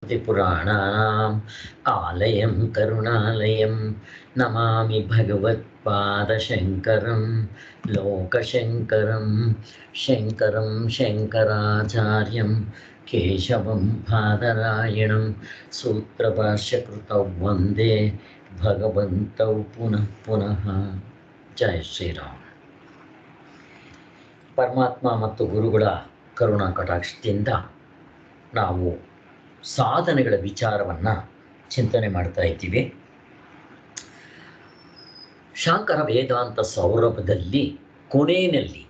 स्मृतिपुराणानाम् आलयं करुणालयं नमामि भगवत्पादशङ्करं लोकशङ्करं शङ्करं शङ्कराचार्यं केशवं बादरायणं सूत्रभाष्यकृतौ वन्दे भगवन्तौ पुनः पुनः। जय ಶ್ರೀರಾಮ್. ಪರಮಾತ್ಮ ಮತ್ತು ಗುರುಗಳ ಕರುಣಾ ಕಟಾಕ್ಷದಿಂದ ನಾವು ಸಾಧನೆಗಳ ವಿಚಾರವನ್ನು ಚಿಂತನೆ ಮಾಡ್ತಾ ಇದ್ದೀವಿ. ಶಾಂಕರ ವೇದಾಂತ ಸೌರಭದಲ್ಲಿ ಕೊನೆಯಲ್ಲಿ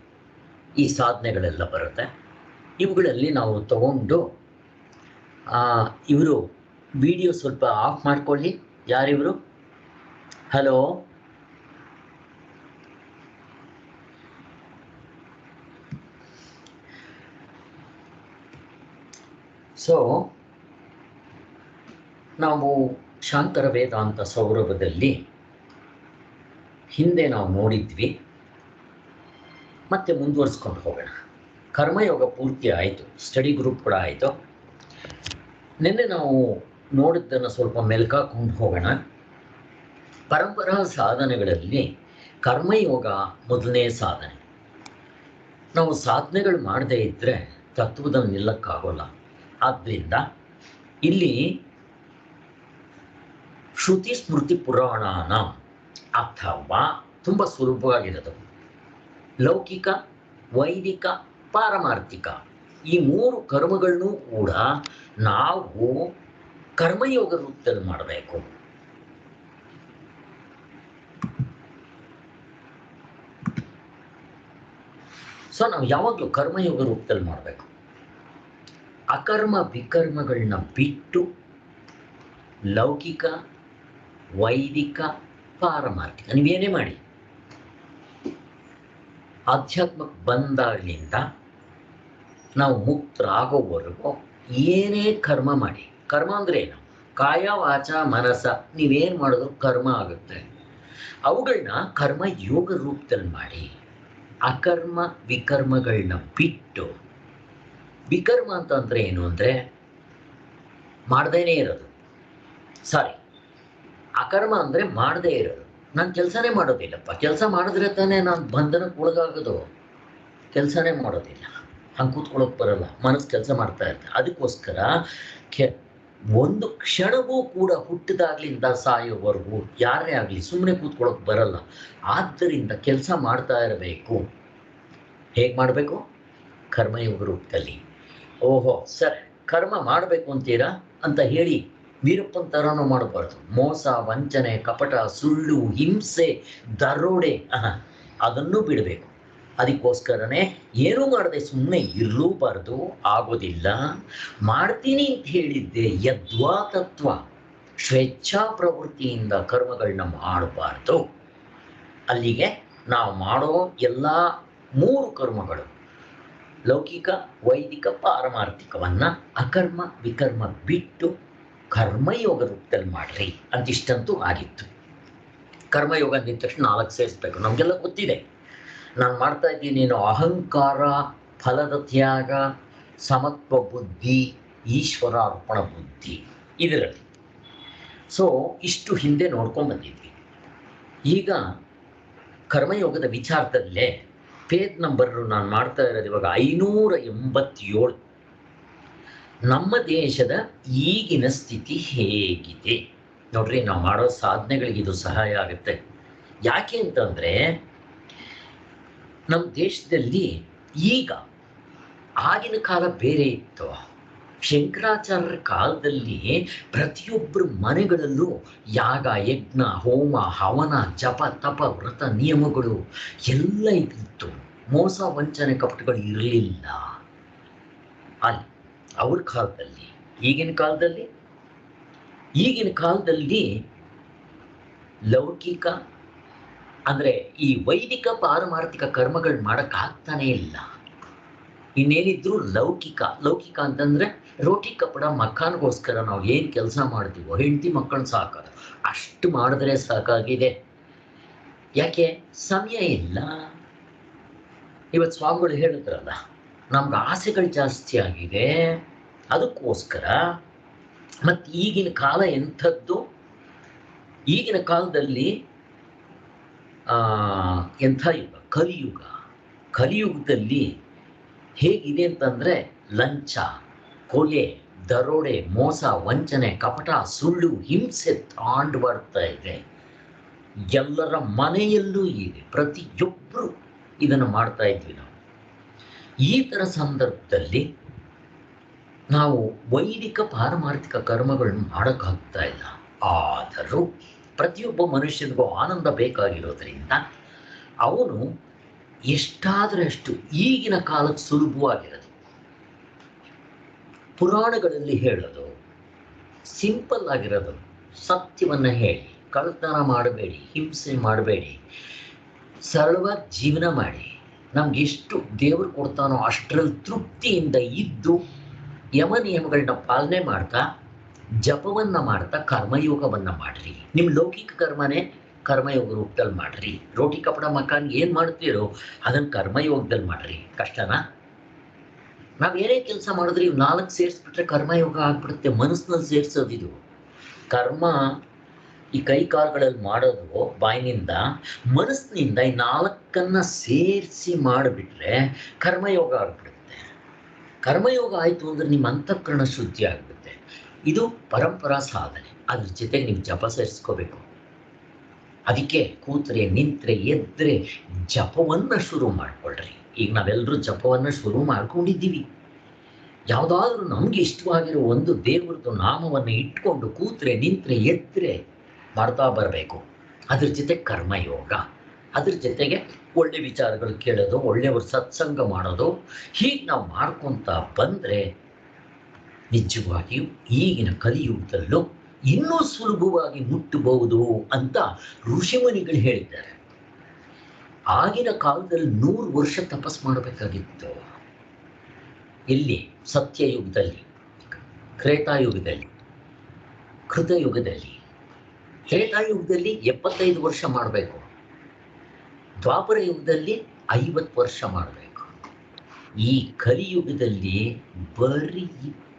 ಈ ಸಾಧನೆಗಳೆಲ್ಲ ಬರುತ್ತೆ. ಇವುಗಳಲ್ಲಿ ನಾವು ತಗೊಂಡು ಇವರು ವಿಡಿಯೋ ಸ್ವಲ್ಪ ಆಫ್ ಮಾಡ್ಕೊಳ್ಳಿ. ಯಾರಿವರು? ಹಲೋ, ಸೊ ನಾವು ಶಾಂಕರ ವೇದಾಂತ ಸೌರಭದಲ್ಲಿ ಹಿಂದೆ ನಾವು ನೋಡಿದ್ವಿ, ಮತ್ತೆ ಮುಂದುವರಿಸ್ಕೊಂಡು ಹೋಗೋಣ. ಕರ್ಮಯೋಗ ಪೂರ್ತಿ ಆಯಿತು, ಸ್ಟಡಿ ಗ್ರೂಪ್ ಕೂಡ ಆಯಿತು. ನಿನ್ನೆ ನಾವು ನೋಡಿದ್ದನ್ನು ಸ್ವಲ್ಪ ಮೆಲ್ಕಾಕೊಂಡು ಹೋಗೋಣ. ಪರಂಪರಾ ಸಾಧನೆಗಳಲ್ಲಿ ಕರ್ಮಯೋಗ ಮೊದಲನೇ ಸಾಧನೆ. ನಾವು ಸಾಧನೆಗಳು ಮಾಡದೇ ಇದ್ದರೆ ತತ್ವದಲ್ಲಿ ನಿಲ್ಲಕ್ಕಾಗೋಲ್ಲ. ಆದ್ದರಿಂದ ಇಲ್ಲಿ ಶ್ರುತಿ ಸ್ಮೃತಿ ಪುರಾಣನ ಅಥವಾ ತುಂಬ ಸುಲಭವಾಗಿರೋದು ಲೌಕಿಕ, ವೈದಿಕ, ಪಾರಮಾರ್ಥಿಕ ಈ ಮೂರು ಕರ್ಮಗಳನ್ನೂ ಕೂಡ ನಾವು ಕರ್ಮಯೋಗ ರೂಪದಲ್ಲಿ ಮಾಡಬೇಕು. ಸೊ ನಾವು ಯಾವಾಗಲೂ ಕರ್ಮಯೋಗ ರೂಪದಲ್ಲಿ ಮಾಡಬೇಕು. ಅಕರ್ಮ ವಿಕರ್ಮಗಳನ್ನ ಬಿಟ್ಟು ಲೌಕಿಕ, ವೈದಿಕ, ಪಾರಮಾರ್ಥಿಕ ನೀವೇನೇ ಮಾಡಿ, ಆಧ್ಯಾತ್ಮಕ್ಕೆ ಬಂದಾಗಲಿಂದ ನಾವು ಮುಕ್ತರಾಗೋವರೆಗೂ ಏನೇ ಕರ್ಮ ಮಾಡಿ, ಕರ್ಮ ಅಂದರೆ ಏನು? ಕಾಯ ವಾಚ ಮನಸ ನೀವೇನು ಮಾಡಿದ್ರು ಕರ್ಮ ಆಗುತ್ತೆ. ಅವುಗಳನ್ನ ಕರ್ಮ ಯೋಗ ರೂಪದಲ್ಲಿ ಮಾಡಿ. ಅಕರ್ಮ ವಿಕರ್ಮಗಳನ್ನ ಬಿಟ್ಟು, ವಿಕರ್ಮ ಅಂತಂದರೆ ಏನು ಅಂದರೆ ಮಾಡ್ದೇನೇ ಇರೋದು. ಸಾರಿ, ಅಕರ್ಮ ಅಂದರೆ ಮಾಡದೇ ಇರೋದು. ನಾನು ಕೆಲಸನೇ ಮಾಡೋದಿಲ್ಲಪ್ಪ, ಕೆಲಸ ಮಾಡಿದ್ರೆ ತಾನೇ ನಾನು ಬಂಧನಕ್ಕೆ ಒಳಗಾಗೋದು. ಕೆಲಸನೇ ಮಾಡೋದಿಲ್ಲ, ಹಂಗೆ ಕೂತ್ಕೊಳ್ಳೋಕೆ ಬರಲ್ಲ, ಮನಸ್ಸು ಕೆಲಸ ಮಾಡ್ತಾ ಇರುತ್ತೆ. ಅದಕ್ಕೋಸ್ಕರ ಒಂದು ಕ್ಷಣವೂ ಕೂಡ ಹುಟ್ಟಿದಾಗ್ಲಿಂದ ಸಾಯೋವರೆಗೂ ಯಾರೇ ಆಗಲಿ ಸುಮ್ಮನೆ ಕೂತ್ಕೊಳ್ಳೋಕೆ ಬರಲ್ಲ. ಆದ್ದರಿಂದ ಕೆಲಸ ಮಾಡ್ತಾ ಇರಬೇಕು. ಹೇಗೆ ಮಾಡಬೇಕು? ಕರ್ಮಯೋಗ ರೂಪದಲ್ಲಿ. ಓಹೋ ಸರ್, ಕರ್ಮ ಮಾಡಬೇಕು ಅಂತೀರಾ ಅಂತ ಹೇಳಿ ವೀರಪ್ಪನ ಥರನೂ ಮಾಡಬಾರ್ದು. ಮೋಸ, ವಂಚನೆ, ಕಪಟ, ಸುಳ್ಳು, ಹಿಂಸೆ, ದರೋಡೆ ಅದನ್ನು ಬಿಡಬೇಕು. ಅದಕ್ಕೋಸ್ಕರನೇ ಏನೂ ಮಾಡದೆ ಸುಮ್ಮನೆ ಇರಲೂಬಾರ್ದು, ಆಗೋದಿಲ್ಲ. ಮಾಡ್ತೀನಿ ಅಂತ ಹೇಳಿದ್ದೆ ಯದ್ವಾ ತತ್ವ, ಸ್ವೇಚ್ಛಾ ಪ್ರವೃತ್ತಿಯಿಂದ ಕರ್ಮಗಳನ್ನ ಮಾಡಬಾರ್ದು. ಅಲ್ಲಿಗೆ ನಾವು ಮಾಡೋ ಎಲ್ಲ ಮೂರು ಕರ್ಮಗಳು ಲೌಕಿಕ, ವೈದಿಕ, ಪಾರಮಾರ್ಥಿಕವನ್ನು ಅಕರ್ಮ ವಿಕರ್ಮ ಬಿಟ್ಟು ಕರ್ಮಯೋಗ ರೂಪದಲ್ಲಿ ಮಾಡ್ರಿ ಅಂತಿಷ್ಟಂತೂ ಆಗಿತ್ತು. ಕರ್ಮಯೋಗ ಅಂದಿದ ತಕ್ಷಣ 4 ಸೇರಿಸ್ಬೇಕು. ನಮಗೆಲ್ಲ ಗೊತ್ತಿದೆ. ನಾನು ಮಾಡ್ತಾ ಇದ್ದೀನಿ ಅಹಂಕಾರ, ಫಲದ ತ್ಯಾಗ, ಸಮತ್ವ ಬುದ್ಧಿ, ಈಶ್ವರಾರ್ಪಣ ಬುದ್ಧಿ ಇದರಲ್ಲಿ. ಸೊ ಇಷ್ಟು ಹಿಂದೆ ನೋಡ್ಕೊಂಡು ಬಂದಿದ್ವಿ. ಈಗ ಕರ್ಮಯೋಗದ ವಿಚಾರದಲ್ಲೇ ಪೇಜ್ ನಂಬರ್ ನಾನು ಮಾಡ್ತಾ ಇರೋದು ಇವಾಗ 587. ನಮ್ಮ ದೇಶದ ಈಗಿನ ಸ್ಥಿತಿ ಹೇಗಿದೆ ನೋಡ್ರಿ. ನಾವು ಮಾಡೋ ಸಾಧನೆಗಳಿಗೆ ಇದು ಸಹಾಯ ಆಗುತ್ತೆ. ಯಾಕೆ ಅಂತಂದರೆ ನಮ್ಮ ದೇಶದಲ್ಲಿ ಈಗ ಆಗಿನ ಕಾಲ ಬೇರೆ ಇತ್ತು. ಶಂಕರಾಚಾರ್ಯರ ಕಾಲದಲ್ಲಿ ಪ್ರತಿಯೊಬ್ಬರ ಮನೆಗಳಲ್ಲೂ ಯಾಗ, ಯಜ್ಞ, ಹೋಮ, ಹವನ, ಜಪ, ತಪ, ವ್ರತ, ನಿಯಮಗಳು ಎಲ್ಲ ಇತ್ತು. ಮೋಸ, ವಂಚನೆ, ಕಪಟಗಳು ಇರಲಿಲ್ಲ ಅಲ್ಲಿ ಅವ್ರ ಕಾಲದಲ್ಲಿ. ಈಗಿನ ಕಾಲದಲ್ಲಿ ಲೌಕಿಕ ಅಂದರೆ ಈ ವೈದಿಕ ಪಾರಮಾರ್ಥಿಕ ಕರ್ಮಗಳು ಮಾಡೋಕ್ಕಾಗ್ತಾನೇ ಇಲ್ಲ. ಇನ್ನೇನಿದ್ರು ಲೌಕಿಕ ಅಂತಂದರೆ ರೋಟಿ ಕಪಡ ಮಕ್ಕನಿಗೋಸ್ಕರ ನಾವು ಏನು ಕೆಲಸ ಮಾಡ್ತೀವೋ, ಹೆಂಡತಿ ಮಕ್ಕಳನ್ನ ಸಾಕೋದು ಅಷ್ಟು ಮಾಡಿದ್ರೆ ಸಾಕಾಗಿದೆ. ಯಾಕೆ? ಸಮಯ ಇಲ್ಲ. ಇವತ್ತು ಸ್ವಾಮಿಗಳು ಹೇಳಿದ್ರಲ್ಲ, ನಮ್ಗೆ ಆಸೆಗಳು ಜಾಸ್ತಿ ಆಗಿದೆ. ಅದಕ್ಕೋಸ್ಕರ ಮತ್ತು ಈಗಿನ ಕಾಲ ಎಂಥದ್ದು, ಈಗಿನ ಕಾಲದಲ್ಲಿ ಎಂಥ ಯುಗ, ಕಲಿಯುಗ. ಕಲಿಯುಗದಲ್ಲಿ ಹೇಗಿದೆ ಅಂತಂದರೆ ಲಂಚ, ಕೊಲೆ, ದರೋಡೆ, ಮೋಸ, ವಂಚನೆ, ಕಪಟ, ಸುಳ್ಳು, ಹಿಂಸೆ ತಾಂಡು ಬರ್ತಾ ಇದೆ. ಎಲ್ಲರ ಮನೆಯಲ್ಲೂ ಇದೆ, ಪ್ರತಿಯೊಬ್ಬರು ಇದನ್ನು ಮಾಡ್ತಾ ಇದ್ವಿ ನಾವು. ಈ ಥರ ಸಂದರ್ಭದಲ್ಲಿ ನಾವು ವೈದಿಕ ಪಾರಮಾರ್ಥಿಕ ಕರ್ಮಗಳನ್ನು ಮಾಡೋಕ್ಕಾಗ್ತಾ ಇಲ್ಲ. ಆದರೂ ಪ್ರತಿಯೊಬ್ಬ ಮನುಷ್ಯನಿಗೂ ಆನಂದ ಬೇಕಾಗಿರೋದ್ರಿಂದ ಅವನು ಎಷ್ಟಾದರೆ ಅಷ್ಟು ಈಗಿನ ಕಾಲಕ್ಕೆ ಸುಲಭವಾಗಿರೋದು ಪುರಾಣಗಳಲ್ಲಿ ಹೇಳೋದು, ಸಿಂಪಲ್ ಆಗಿರೋದು, ಸತ್ಯವನ್ನು ಹೇಳಿ, ಕಳ್ಳತನ ಮಾಡಬೇಡಿ, ಹಿಂಸೆ ಮಾಡಬೇಡಿ, ಸರಳವಾಗಿ ಜೀವನ ಮಾಡಿ, ನಮ್ಗೆ ಎಷ್ಟು ದೇವರು ಕೊಡ್ತಾನೋ ಅಷ್ಟರಲ್ಲಿ ತೃಪ್ತಿಯಿಂದ ಇದ್ದು ಯಮ ನಿಯಮಗಳನ್ನ ಪಾಲನೆ ಮಾಡ್ತಾ ಜಪವನ್ನು ಮಾಡ್ತಾ ಕರ್ಮಯೋಗವನ್ನು ಮಾಡ್ರಿ. ನಿಮ್ಮ ಲೌಕಿಕ ಕರ್ಮನೇ ಕರ್ಮಯೋಗ ರೂಪದಲ್ಲಿ ಮಾಡ್ರಿ. ರೋಟಿ ಕಪಡ ಮಕಾನ್ ಏನು ಮಾಡ್ತೀರೋ ಅದನ್ನು ಕರ್ಮಯೋಗದಲ್ಲಿ ಮಾಡ್ರಿ. ಕಷ್ಟನಾ? ನಾವು ಏನೇ ಕೆಲಸ ಮಾಡಿದ್ರೆ ಇವು 4 ಸೇರಿಸ್ಬಿಟ್ರೆ ಕರ್ಮಯೋಗ ಆಗ್ಬಿಡುತ್ತೆ. ಮನಸ್ಸಿನಲ್ಲಿ ಸೇರಿಸೋದಿದು ಕರ್ಮ. ಈ ಕೈ ಕಾಲುಗಳಲ್ಲಿ ಮಾಡೋದು ಬಾಯಿನಿಂದ, ಮನಸ್ಸಿನಿಂದ ಈ 4 ಸೇರಿಸಿ ಮಾಡಿಬಿಟ್ರೆ ಕರ್ಮಯೋಗ ಆಗ್ಬಿಡುತ್ತೆ. ಕರ್ಮಯೋಗ ಆಯಿತು ಅಂದರೆ ನಿಮ್ಮ ಅಂತಃಕರಣ ಶುದ್ಧಿ ಆಗ್ಬಿಡುತ್ತೆ. ಇದು ಪರಂಪರಾ ಸಾಧನೆ. ಅದ್ರ ಜೊತೆಗೆ ನೀವು ಜಪ ಸೇರಿಸ್ಕೋಬೇಕು. ಅದಕ್ಕೆ ಕೂತ್ರೆ, ನಿಂತ್ರೆ, ಎದ್ರೆ ಜಪವನ್ನು ಶುರು ಮಾಡ್ಕೊಳ್ರಿ. ಈಗ ನಾವೆಲ್ಲರೂ ಜಪವನ್ನು ಶುರು ಮಾಡ್ಕೊಂಡಿದ್ದೀವಿ. ಯಾವುದಾದ್ರೂ ನಮ್ಗೆ ಇಷ್ಟವಾಗಿರೋ ಒಂದು ದೇವರದ್ದು ನಾಮವನ್ನು ಇಟ್ಕೊಂಡು ಕೂತ್ರೆ, ನಿಂತ್ರೆ, ಎದ್ರೆ ಮಾಡ್ತಾ ಬರಬೇಕು. ಅದ್ರ ಜೊತೆ ಕರ್ಮಯೋಗ, ಅದ್ರ ಜೊತೆಗೆ ಒಳ್ಳೆ ವಿಚಾರಗಳು ಕೇಳೋದು, ಒಳ್ಳೆಯವ್ರ ಸತ್ಸಂಗ ಮಾಡೋದು, ಹೀಗೆ ನಾವು ಮಾಡ್ಕೊತ ಬಂದರೆ ನಿಜವಾಗಿಯೂ ಈಗಿನ ಕಲಿಯುಗದಲ್ಲೂ ಇನ್ನೂ ಸುಲಭವಾಗಿ ಮುಟ್ಟಬಹುದು ಅಂತ ಋಷಿಮುನಿಗಳು ಹೇಳಿದ್ದಾರೆ. ಆಗಿನ ಕಾಲದಲ್ಲಿ 100 ವರ್ಷ ತಪಸ್ ಮಾಡಬೇಕಾಗಿತ್ತು. ಇಲ್ಲಿ ಸತ್ಯಯುಗದಲ್ಲಿ, ತ್ರೇತಾಯುಗದಲ್ಲಿ, ಕೃತಯುಗದಲ್ಲಿ. ತ್ರೇತಾಯುಗದಲ್ಲಿ 75 ವರ್ಷ ಮಾಡಬೇಕು, ದ್ವಾಪರ ಯುಗದಲ್ಲಿ 50 ವರ್ಷ ಮಾಡಬೇಕು. ಈ ಕಲಿಯುಗದಲ್ಲಿ ಬರೀ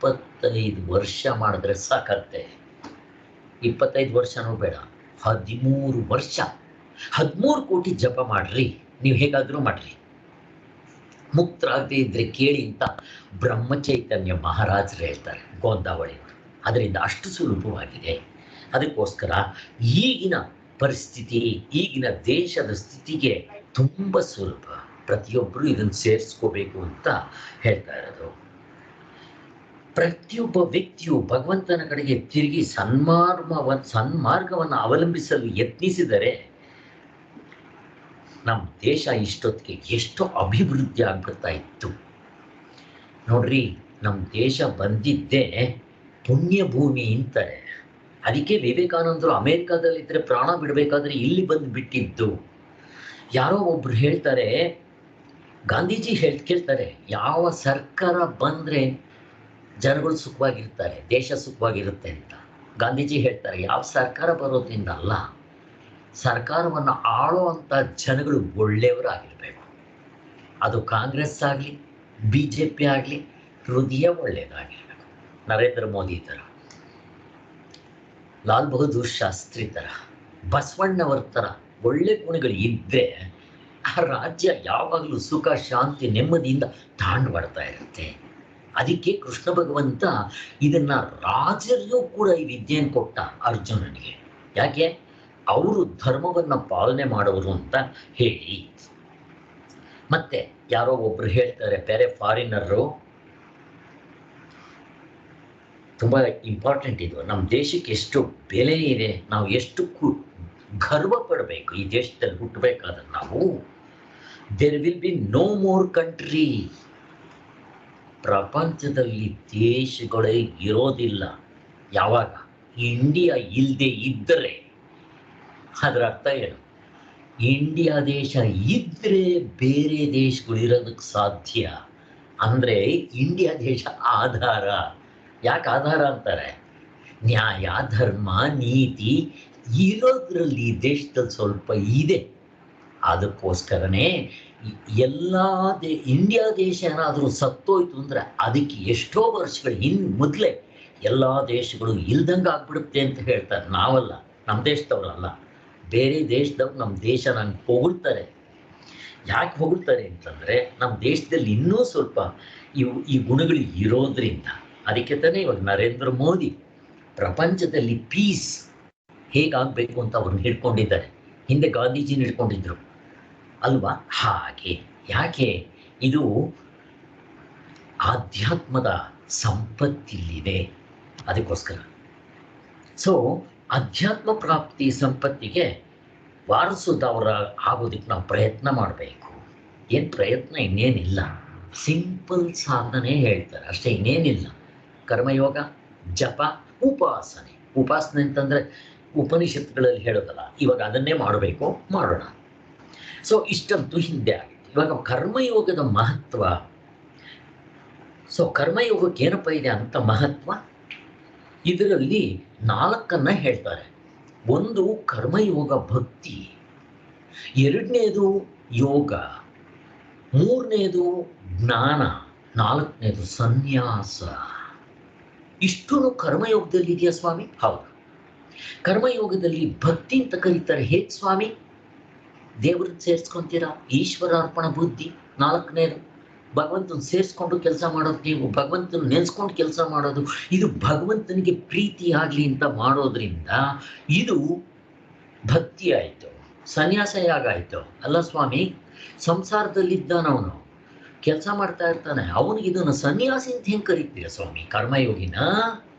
25 ವರ್ಷ ಮಾಡಿದ್ರೆ ಸಾಕತ್ತೆ. 25 ವರ್ಷನೂ ಬೇಡ, 13 ವರ್ಷ, 13 ಕೋಟಿ ಜಪ ಮಾಡ್ರಿ. ನೀವು ಹೇಗಾದರೂ ಮಾಡ್ರಿ. ಮುಕ್ತರಾಗದೇ ಇದ್ರೆ ಕೇಳಿ ಅಂತ ಬ್ರಹ್ಮಚೈತನ್ಯ ಮಹಾರಾಜರು ಹೇಳ್ತಾರೆ, ಗೋಂದಾವಳಿಯವರು. ಅದರಿಂದ ಅಷ್ಟು ಸುಲಭವಾಗಿದೆ. ಅದಕ್ಕೋಸ್ಕರ ಈಗಿನ ಪರಿಸ್ಥಿತಿ, ಈಗಿನ ದೇಶದ ಸ್ಥಿತಿಗೆ ತುಂಬ ಸುಲಭ. ಪ್ರತಿಯೊಬ್ಬರು ಇದನ್ನು ಸೇರಿಸ್ಕೋಬೇಕು ಅಂತ ಹೇಳ್ತಾ ಇರೋದು. ಪ್ರತಿಯೊಬ್ಬ ವ್ಯಕ್ತಿಯು ಭಗವಂತನ ಕಡೆಗೆ ತಿರುಗಿ ಸನ್ಮಾರ್ಗವನ್ನು ಅವಲಂಬಿಸಲು ಯತ್ನಿಸಿದರೆ ನಮ್ಮ ದೇಶ ಇಷ್ಟೊತ್ತಿಗೆ ಎಷ್ಟು ಅಭಿವೃದ್ಧಿ ಆಗ್ಬಿಡ್ತಾ ಇತ್ತು ನೋಡ್ರಿ. ನಮ್ಮ ದೇಶ ಬಂದಿದ್ದೇ ಪುಣ್ಯ ಭೂಮಿ ಅಂತಾರೆ. ಅದಕ್ಕೆ ವಿವೇಕಾನಂದರು ಅಮೇರಿಕಾದಲ್ಲಿದ್ದರೆ ಪ್ರಾಣ ಬಿಡಬೇಕಾದ್ರೆ ಇಲ್ಲಿ ಬಂದು ಬಿಟ್ಟಿದ್ದು. ಯಾರೋ ಒಬ್ರು ಹೇಳ್ತಾರೆ, ಗಾಂಧೀಜಿ ಕೇಳ್ತಾರೆ, ಯಾವ ಸರ್ಕಾರ ಬಂದರೆ ಜನಗಳು ಸುಖವಾಗಿರ್ತಾರೆ, ದೇಶ ಸುಖವಾಗಿರುತ್ತೆ ಅಂತ. ಗಾಂಧೀಜಿ ಹೇಳ್ತಾರೆ, ಯಾವ ಸರ್ಕಾರ ಬರೋದ್ರಿಂದ ಅಲ್ಲ, ಸರ್ಕಾರವನ್ನು ಆಳೋ ಅಂಥ ಜನಗಳು ಒಳ್ಳೆಯವರಾಗಿರಬೇಕು. ಅದು ಕಾಂಗ್ರೆಸ್ ಆಗಲಿ, BJP ಆಗಲಿ, ಹೃದಯ ಒಳ್ಳೆಯದಾಗಿರಬೇಕು. ನರೇಂದ್ರ ಮೋದಿ ಥರ, ಲಾಲ್ ಬಹದ್ದೂರ್ ಶಾಸ್ತ್ರಿ ಥರ, ಬಸವಣ್ಣವರ ಥರ ಒಳ್ಳೆ ಗುಣಗಳು ಇದ್ದರೆ ಆ ರಾಜ್ಯ ಯಾವಾಗಲೂ ಸುಖ, ಶಾಂತಿ, ನೆಮ್ಮದಿಯಿಂದ ತಾಂಡು ಬರ್ತಾ ಇರುತ್ತೆ. ಅದಕ್ಕೆ ಕೃಷ್ಣ ಭಗವಂತ ಇದನ್ನ ರಾಜರಿಗೂ ಕೂಡ ಈ ವಿದ್ಯೆಯನ್ನು ಕೊಟ್ಟ ಅರ್ಜುನನಿಗೆ. ಯಾಕೆ? ಅವರು ಧರ್ಮವನ್ನು ಪಾಲನೆ ಮಾಡೋರು ಅಂತ ಹೇಳಿ. ಮತ್ತೆ ಯಾರೋ ಒಬ್ರು ಹೇಳ್ತಾರೆ, ಬೇರೆ ಫಾರಿನರು, ತುಂಬ ಇಂಪಾರ್ಟೆಂಟ್ ಇದು, ನಮ್ಮ ದೇಶಕ್ಕೆ ಎಷ್ಟು ಬೆಲೆ ಇದೆ, ನಾವು ಎಷ್ಟು ಗರ್ವ ಪಡಬೇಕು ಈ ದೇಶದಲ್ಲಿ ಹುಟ್ಟಬೇಕಾದ್ರೆ ನಾವು. There will be no more country. ಪ್ರಪಂಚದಲ್ಲಿ ದೇಶಗಳೇ ಇರೋದಿಲ್ಲ. ಯಾವಾಗ ಇಂಡಿಯಾ ಇಲ್ಲದೆ ಇದ್ದರೆ ಅದರ ಅರ್ಥ ಏನು? ಇಂಡಿಯಾ ದೇಶ ಇದ್ದರೆ ಬೇರೆ ದೇಶಗಳು ಇರೋದಕ್ಕೆ ಸಾಧ್ಯ. ಅಂದರೆ ಇಂಡಿಯಾ ದೇಶ ಆಧಾರ. ಯಾಕೆ ಆಧಾರ ಅಂತಾರೆ? ನ್ಯಾಯ, ಧರ್ಮ, ನೀತಿ ಇರೋದ್ರಲ್ಲಿ ದೇಶದಲ್ಲಿ ಸ್ವಲ್ಪ ಇದೆ. ಅದಕ್ಕೋಸ್ಕರನೇ ಇಂಡಿಯಾ ದೇಶ ಏನಾದರೂ ಸತ್ತೋಯ್ತು ಅಂದರೆ ಅದಕ್ಕೆ ಎಷ್ಟೋ ವರ್ಷಗಳು ಮೊದಲೇ ಎಲ್ಲ ದೇಶಗಳು ಇಲ್ದಂಗೆ ಆಗ್ಬಿಡುತ್ತೆ ಅಂತ ಹೇಳ್ತಾರೆ. ನಾವಲ್ಲ, ನಮ್ಮ ದೇಶದವ್ರಲ್ಲ, ಬೇರೆ ದೇಶದವ್ರು ನಮ್ಮ ದೇಶ ನಂಗೆ ಹೊಗಳ್ತಾರೆ. ಯಾಕೆ ಹೊಗಳ್ತಾರೆ ಅಂತಂದರೆ ನಮ್ಮ ದೇಶದಲ್ಲಿ ಇನ್ನೂ ಸ್ವಲ್ಪ ಈ ಗುಣಗಳು ಇರೋದ್ರಿಂದ. ಅದಕ್ಕೆ ತಾನೇ ಇವಾಗ ನರೇಂದ್ರ ಮೋದಿ ಪ್ರಪಂಚದಲ್ಲಿ ಪೀಸ್ ಹೇಗಾಗಬೇಕು ಅಂತ ಅವ್ರನ್ನ ಹಿಡ್ಕೊಂಡಿದ್ದಾರೆ. ಹಿಂದೆ ಗಾಂಧೀಜಿನ ಹಿಡ್ಕೊಂಡಿದ್ರು ಅಲ್ವಾ? ಹಾಗೆ ಯಾಕೆ ಇದು ಆಧ್ಯಾತ್ಮದ ಸಂಪತ್ತಿಲ್ಲಿದೆ, ಅದಕ್ಕೋಸ್ಕರ. ಸೊ ಅಧ್ಯಾತ್ಮ ಪ್ರಾಪ್ತಿ ಸಂಪತ್ತಿಗೆ ವಾರಸುದವರ ಆಗೋದಕ್ಕೆ ನಾವು ಪ್ರಯತ್ನ ಮಾಡಬೇಕು. ಏನು ಪ್ರಯತ್ನ ಇನ್ನೇನಿಲ್ಲ, ಸಿಂಪಲ್ ಸಾಧನೆ ಹೇಳ್ತಾರೆ ಅಷ್ಟೇ, ಇನ್ನೇನಿಲ್ಲ. ಕರ್ಮಯೋಗ, ಜಪ, ಉಪಾಸನೆ. ಉಪಾಸನೆ ಅಂತಂದರೆ ಉಪನಿಷತ್ತುಗಳಲ್ಲಿ ಹೇಳೋದಲ್ಲ, ಇವಾಗ ಅದನ್ನೇ ಮಾಡಬೇಕು, ಮಾಡೋಣ. ಸೊ ಇಷ್ಟಂತೂ ಹಿಂದೆ ಆಗಿತ್ತು. ಇವಾಗ ಕರ್ಮಯೋಗದ ಮಹತ್ವ. ಸೊ ಕರ್ಮಯೋಗಕ್ಕೆ ಏನಪ್ಪ ಇದೆ ಅಂತ ಮಹತ್ವ? ಇದರಲ್ಲಿ 4 ಹೇಳ್ತಾರೆ. ಒಂದು ಕರ್ಮಯೋಗ ಭಕ್ತಿ, 2ನೇದು ಯೋಗ, 3ನೇದು ಜ್ಞಾನ, 4ನೇದು ಸನ್ಯಾಸ. ಇಷ್ಟು ಕರ್ಮಯೋಗದಲ್ಲಿ ಇದೆಯಾ ಸ್ವಾಮಿ? ಹೌದು. ಕರ್ಮಯೋಗದಲ್ಲಿ ಭಕ್ತಿ ಅಂತ ಕರೀತಾರೆ. ಹೇಗೆ ಸ್ವಾಮಿ? ದೇವ್ರನ್ನ ಸೇರಿಸ್ಕೊಂತೀರಾ, ಈಶ್ವರಾರ್ಪಣ ಬುದ್ಧಿ. 4ನೇದು ಭಗವಂತನ ಸೇರಿಸ್ಕೊಂಡು ಕೆಲಸ ಮಾಡೋದು. ನೀವು ಭಗವಂತನ ನೆನೆಸ್ಕೊಂಡು ಕೆಲಸ ಮಾಡೋದು. ಇದು ಭಗವಂತನಿಗೆ ಪ್ರೀತಿ ಆಗಲಿ ಅಂತ ಮಾಡೋದ್ರಿಂದ ಇದು ಭಕ್ತಿ ಆಯಿತು. ಸನ್ಯಾಸ ಯಾಗಾಯಿತು? ಅಲ್ಲ ಸ್ವಾಮಿ, ಸಂಸಾರದಲ್ಲಿದ್ದಾನವನು ಕೆಲಸ ಮಾಡ್ತಾ ಇರ್ತಾನೆ, ಅವನಿಗೆ ಇದನ್ನು ಸನ್ಯಾಸಿ ಅಂತ ಹೆಂಗೆ ಕರೀತೀರ ಸ್ವಾಮಿ ಕರ್ಮಯೋಗಿನ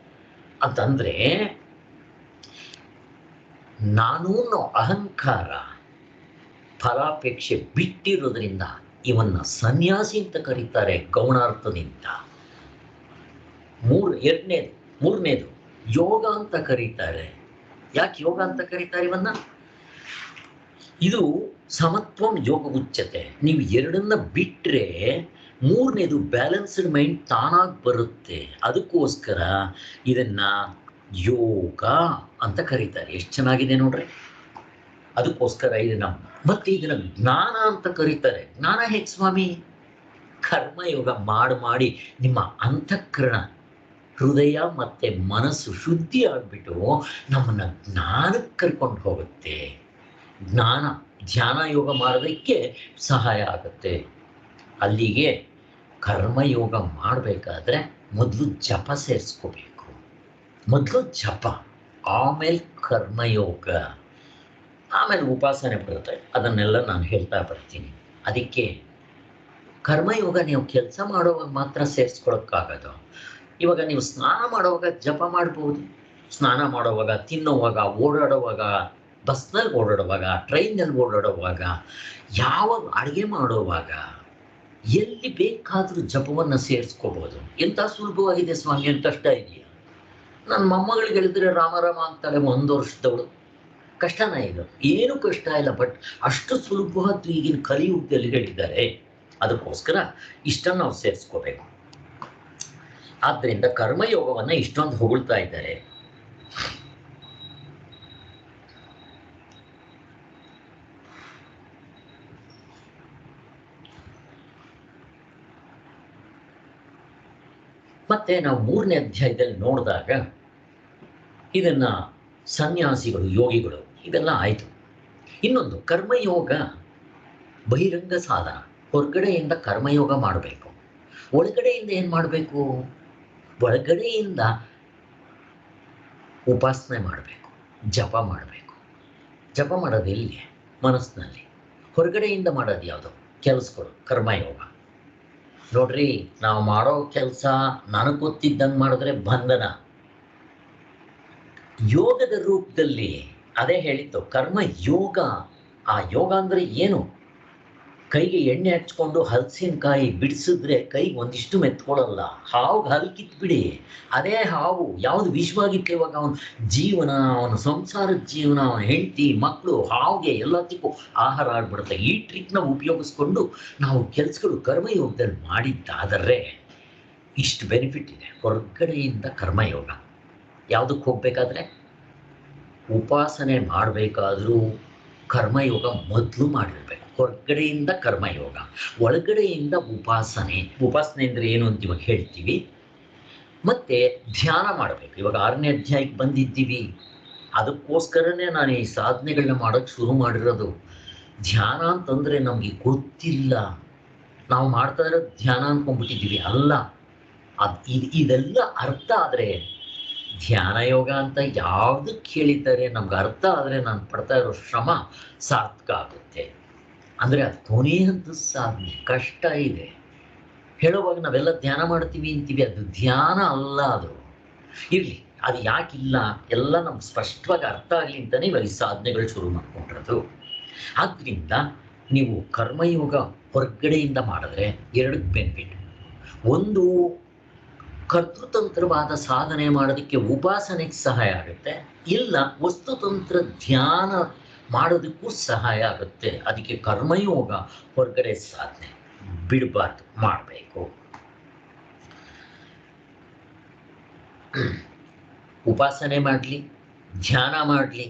ಅಂತಂದರೆ, ನಾನು ಅಹಂಕಾರ ಫಲಾಪೇಕ್ಷೆ ಬಿಟ್ಟಿರೋದ್ರಿಂದ ಇವನ್ನ ಸನ್ಯಾಸಿ ಅಂತ ಕರೀತಾರೆ ಗೌಣಾರ್ಥದಿಂದ. 3ನೇದು ಯೋಗ ಅಂತ ಕರೀತಾರೆ. ಯಾಕೆ ಯೋಗ ಅಂತ ಕರೀತಾರೆ ಇವನ್ನ? ಇದು ಸಮತ್ವಂ ಯೋಗ ಉಚ್ಯತೆ. ನೀವು 2 ಬಿಟ್ಟರೆ 3ನೇದು ಬ್ಯಾಲೆನ್ಸ್ಡ್ ಮೈಂಡ್ ತಾನಾಗಿ ಬರುತ್ತೆ. ಅದಕ್ಕೋಸ್ಕರ ಇದನ್ನ ಯೋಗ ಅಂತ ಕರೀತಾರೆ. ಎಷ್ಟು ಚೆನ್ನಾಗಿದೆ ನೋಡ್ರಿ. ಅದಕ್ಕೋಸ್ಕರ ಇದನ್ನ ಮತ್ತೆ ಇದನ್ನ ಜ್ಞಾನ ಅಂತ ಕರೀತಾರೆ. ಜ್ಞಾನ ಹೇಗೆ ಸ್ವಾಮಿ? ಕರ್ಮಯೋಗ ಮಾಡಿ ನಿಮ್ಮ ಅಂತಃಕರಣ, ಹೃದಯ ಮತ್ತೆ ಮನಸ್ಸು ಶುದ್ಧಿ ಆಗ್ಬಿಟ್ಟು ನಮ್ಮನ್ನ ಜ್ಞಾನಕ್ಕೆ ಕರ್ಕೊಂಡು ಹೋಗುತ್ತೆ. ಜ್ಞಾನ ಧ್ಯಾನ ಯೋಗ ಮಾಡೋದಕ್ಕೆ ಸಹಾಯ ಆಗುತ್ತೆ. ಅಲ್ಲಿಗೆ ಕರ್ಮಯೋಗ ಮಾಡಬೇಕಾದ್ರೆ ಮೊದಲು ಜಪ ಸೇರಿಸ್ಕೋಬೇಕು. ಮೊದಲು ಜಪ, ಆಮೇಲೆ ಕರ್ಮಯೋಗ, ಆಮೇಲೆ ಉಪಾಸನೆ ಬರುತ್ತೆ. ಅದನ್ನೆಲ್ಲ ನಾನು ಹೇಳ್ತಾ ಬರ್ತೀನಿ. ಅದಕ್ಕೆ ಕರ್ಮಯೋಗ ನೀವು ಕೆಲಸ ಮಾಡುವಾಗ ಮಾತ್ರ ಸೇರಿಸ್ಕೊಳಕ್ಕಾಗೋದು. ಇವಾಗ ನೀವು ಸ್ನಾನ ಮಾಡುವಾಗ ಜಪ ಮಾಡ್ಬೋದು. ಸ್ನಾನ ಮಾಡುವಾಗ, ತಿನ್ನುವಾಗ, ಓಡಾಡುವಾಗ, ಬಸ್ನಲ್ಲಿ ಓಡಾಡುವಾಗ, ಟ್ರೈನಲ್ಲಿ ಓಡಾಡುವಾಗ, ಯಾವಾಗ ಅಡುಗೆ ಮಾಡುವಾಗ, ಎಲ್ಲಿ ಬೇಕಾದರೂ ಜಪವನ್ನು ಸೇರಿಸ್ಕೋಬೋದು. ಎಂಥ ಸುಲಭವಾಗಿದೆ ಸ್ವಾಮಿ, ಏನು ಕಷ್ಟ ಇದೆಯಾ? ನನ್ನ ಮೊಮ್ಮಗಳಿಗೆ ಹೇಳಿದ್ರೆ ರಾಮ ಅಂತಾಳೆ, 1 ವರ್ಷದವಳು. ಕಷ್ಟನ ಇದು? ಏನು ಕಷ್ಟ ಇಲ್ಲ. ಬಟ್ ಅಷ್ಟು ಸುಲಭವಾದ್ದು ಈಗಿನ ಕಲಿಯುಗದಲ್ಲಿ ಹೇಳಿದ್ದಾರೆ. ಅದಕ್ಕೋಸ್ಕರ ಇಷ್ಟನ್ನು ನಾವು ಸೇರಿಸ್ಕೋಬೇಕು. ಆದ್ದರಿಂದ ಕರ್ಮಯೋಗವನ್ನು ಇಷ್ಟೊಂದು ಹೊಗಳ್ತಾ ಇದ್ದಾರೆ. ಮತ್ತೆ ನಾವು 3ನೇ ಅಧ್ಯಾಯದಲ್ಲಿ ನೋಡಿದಾಗ ಇದನ್ನ ಸನ್ಯಾಸಿಗಳು, ಯೋಗಿಗಳು, ಇದೆಲ್ಲ ಆಯಿತು. ಇನ್ನೊಂದು ಕರ್ಮಯೋಗ ಬಹಿರಂಗ ಸಾಧನ. ಹೊರಗಡೆಯಿಂದ ಕರ್ಮಯೋಗ ಮಾಡಬೇಕು, ಒಳಗಡೆಯಿಂದ ಏನು ಮಾಡಬೇಕು? ಒಳಗಡೆಯಿಂದ ಉಪಾಸನೆ ಮಾಡಬೇಕು, ಜಪ ಮಾಡಬೇಕು. ಜಪ ಮಾಡೋದು ಎಲ್ಲಿ? ಮನಸ್ಸಿನಲ್ಲಿ. ಹೊರಗಡೆಯಿಂದ ಮಾಡೋದು ಯಾವುದು? ಕೆಲಸಗಳು, ಕರ್ಮಯೋಗ. ನೋಡ್ರಿ, ನಾವು ಮಾಡೋ ಕೆಲಸ ನನಗೆ ಗೊತ್ತಿದ್ದಂಗೆ ಮಾಡಿದ್ರೆ ಬಂಧನ. ಯೋಗದ ರೂಪದಲ್ಲಿ ಅದೇ ಹೇಳಿದ್ದು ಕರ್ಮ ಯೋಗ. ಆ ಯೋಗ ಅಂದರೆ ಏನು? ಕೈಗೆ ಎಣ್ಣೆ ಹಚ್ಕೊಂಡು ಹಲಸಿನಕಾಯಿ ಬಿಡಿಸಿದ್ರೆ ಕೈಗೆ ಒಂದಿಷ್ಟು ಮೆತ್ಕೊಳ್ಳಲ್ಲ. ಹಾವು ಹಲ್ಕಿತ್ಬಿಡಿ, ಅದೇ ಹಾವು ಯಾವುದು ವಿಷವಾಗಿತ್ತು ಇವಾಗ ಅವನ ಜೀವನ, ಅವನ ಸಂಸಾರದ ಜೀವನ, ಅವನ ಹೆಂಡತಿ ಮಕ್ಕಳು, ಹಾವಿಗೆ ಎಲ್ಲದಕ್ಕೂ ಆಹಾರ ಆಗ್ಬಿಡುತ್ತೆ. ಈ ಟ್ರಿಕ್ನ ಉಪಯೋಗಿಸ್ಕೊಂಡು ನಾವು ಕೆಲಸಗಳು ಕರ್ಮಯೋಗದಲ್ಲಿ ಮಾಡಿದ್ದಾದರೆ ಇಷ್ಟು ಬೆನಿಫಿಟ್ ಇದೆ. ಹೊರಗಡೆಯಿಂದ ಕರ್ಮಯೋಗ. ಯಾವುದಕ್ಕೆ ಹೋಗಬೇಕಾದ್ರೆ, ಉಪಾಸನೆ ಮಾಡಬೇಕಾದ್ರೂ ಕರ್ಮಯೋಗ ಮೊದಲು ಮಾಡಿರ್ಬೇಕು. ಹೊರಗಡೆಯಿಂದ ಕರ್ಮಯೋಗ, ಒಳಗಡೆಯಿಂದ ಉಪಾಸನೆ. ಉಪಾಸನೆ ಅಂದರೆ ಏನು ಅಂತ ಇವಾಗ ಹೇಳ್ತೀವಿ. ಮತ್ತೆ ಧ್ಯಾನ ಮಾಡಬೇಕು. ಇವಾಗ 6ನೇ ಅಧ್ಯಾಯಕ್ಕೆ ಬಂದಿದ್ದೀವಿ. ಅದಕ್ಕೋಸ್ಕರನೇ ನಾನು ಈ ಸಾಧನೆಗಳನ್ನ ಮಾಡೋಕ್ಕೆ ಶುರು ಮಾಡಿರೋದು. ಧ್ಯಾನ ಅಂತಂದರೆ ನಮಗೆ ಗೊತ್ತಿಲ್ಲ, ನಾವು ಮಾಡ್ತಾ ಇರೋದು ಧ್ಯಾನ ಅಂದ್ಕೊಂಡ್ಬಿಟ್ಟಿದ್ದೀವಿ. ಅಲ್ಲ, ಇದೆಲ್ಲ ಅರ್ಥ ಆದರೆ, ಧ್ಯಾನ ಯೋಗ ಅಂತ ಯಾವುದಕ್ಕೆ ಹೇಳಿದ್ದಾರೆ ನಮ್ಗೆ ಅರ್ಥ ಆದರೆ ನಾನು ಪಡ್ತಾ ಇರೋ ಶ್ರಮ ಸಾರ್ಥಕ ಆಗುತ್ತೆ. ಅಂದರೆ ಅದು ಕೊನೆಯಂತೂ ಸಾಧನೆ ಕಷ್ಟ ಇದೆ. ಹೇಳುವಾಗ ನಾವೆಲ್ಲ ಧ್ಯಾನ ಮಾಡ್ತೀವಿ ಅಂತೀವಿ, ಅದು ಧ್ಯಾನ ಅಲ್ಲ. ಅದು ಇರಲಿ, ಅದು ಯಾಕಿಲ್ಲ ಎಲ್ಲ ನಮ್ಗೆ ಸ್ಪಷ್ಟವಾಗಿ ಅರ್ಥ ಆಗಲಿ ಅಂತಲೇ ಇವಾಗ ಈ ಸಾಧನೆಗಳು ಶುರು ಮಾಡ್ಕೊಂಡಿರೋದು. ಆದ್ದರಿಂದ ನೀವು ಕರ್ಮಯೋಗ ಹೊರಗಡೆಯಿಂದ ಮಾಡಿದ್ರೆ ಎರಡಕ್ಕೆ ಬೆನಿಫಿಟ್. ಒಂದು, ಕರ್ತೃತಂತ್ರವಾದ ಸಾಧನೆ ಮಾಡೋದಕ್ಕೆ ಉಪಾಸನೆಗೆ ಸಹಾಯ ಆಗುತ್ತೆ, ಇಲ್ಲ ವಸ್ತುತಂತ್ರ ಧ್ಯಾನ ಮಾಡೋದಕ್ಕೂ ಸಹಾಯ ಆಗುತ್ತೆ. ಅದಕ್ಕೆ ಕರ್ಮಯೋಗ ಹೊರಗಡೆ ಸಾಧನೆ ಬಿಡಬಾರ್ದು, ಮಾಡಬೇಕು. ಉಪಾಸನೆ ಮಾಡಲಿ, ಧ್ಯಾನ ಮಾಡಲಿ,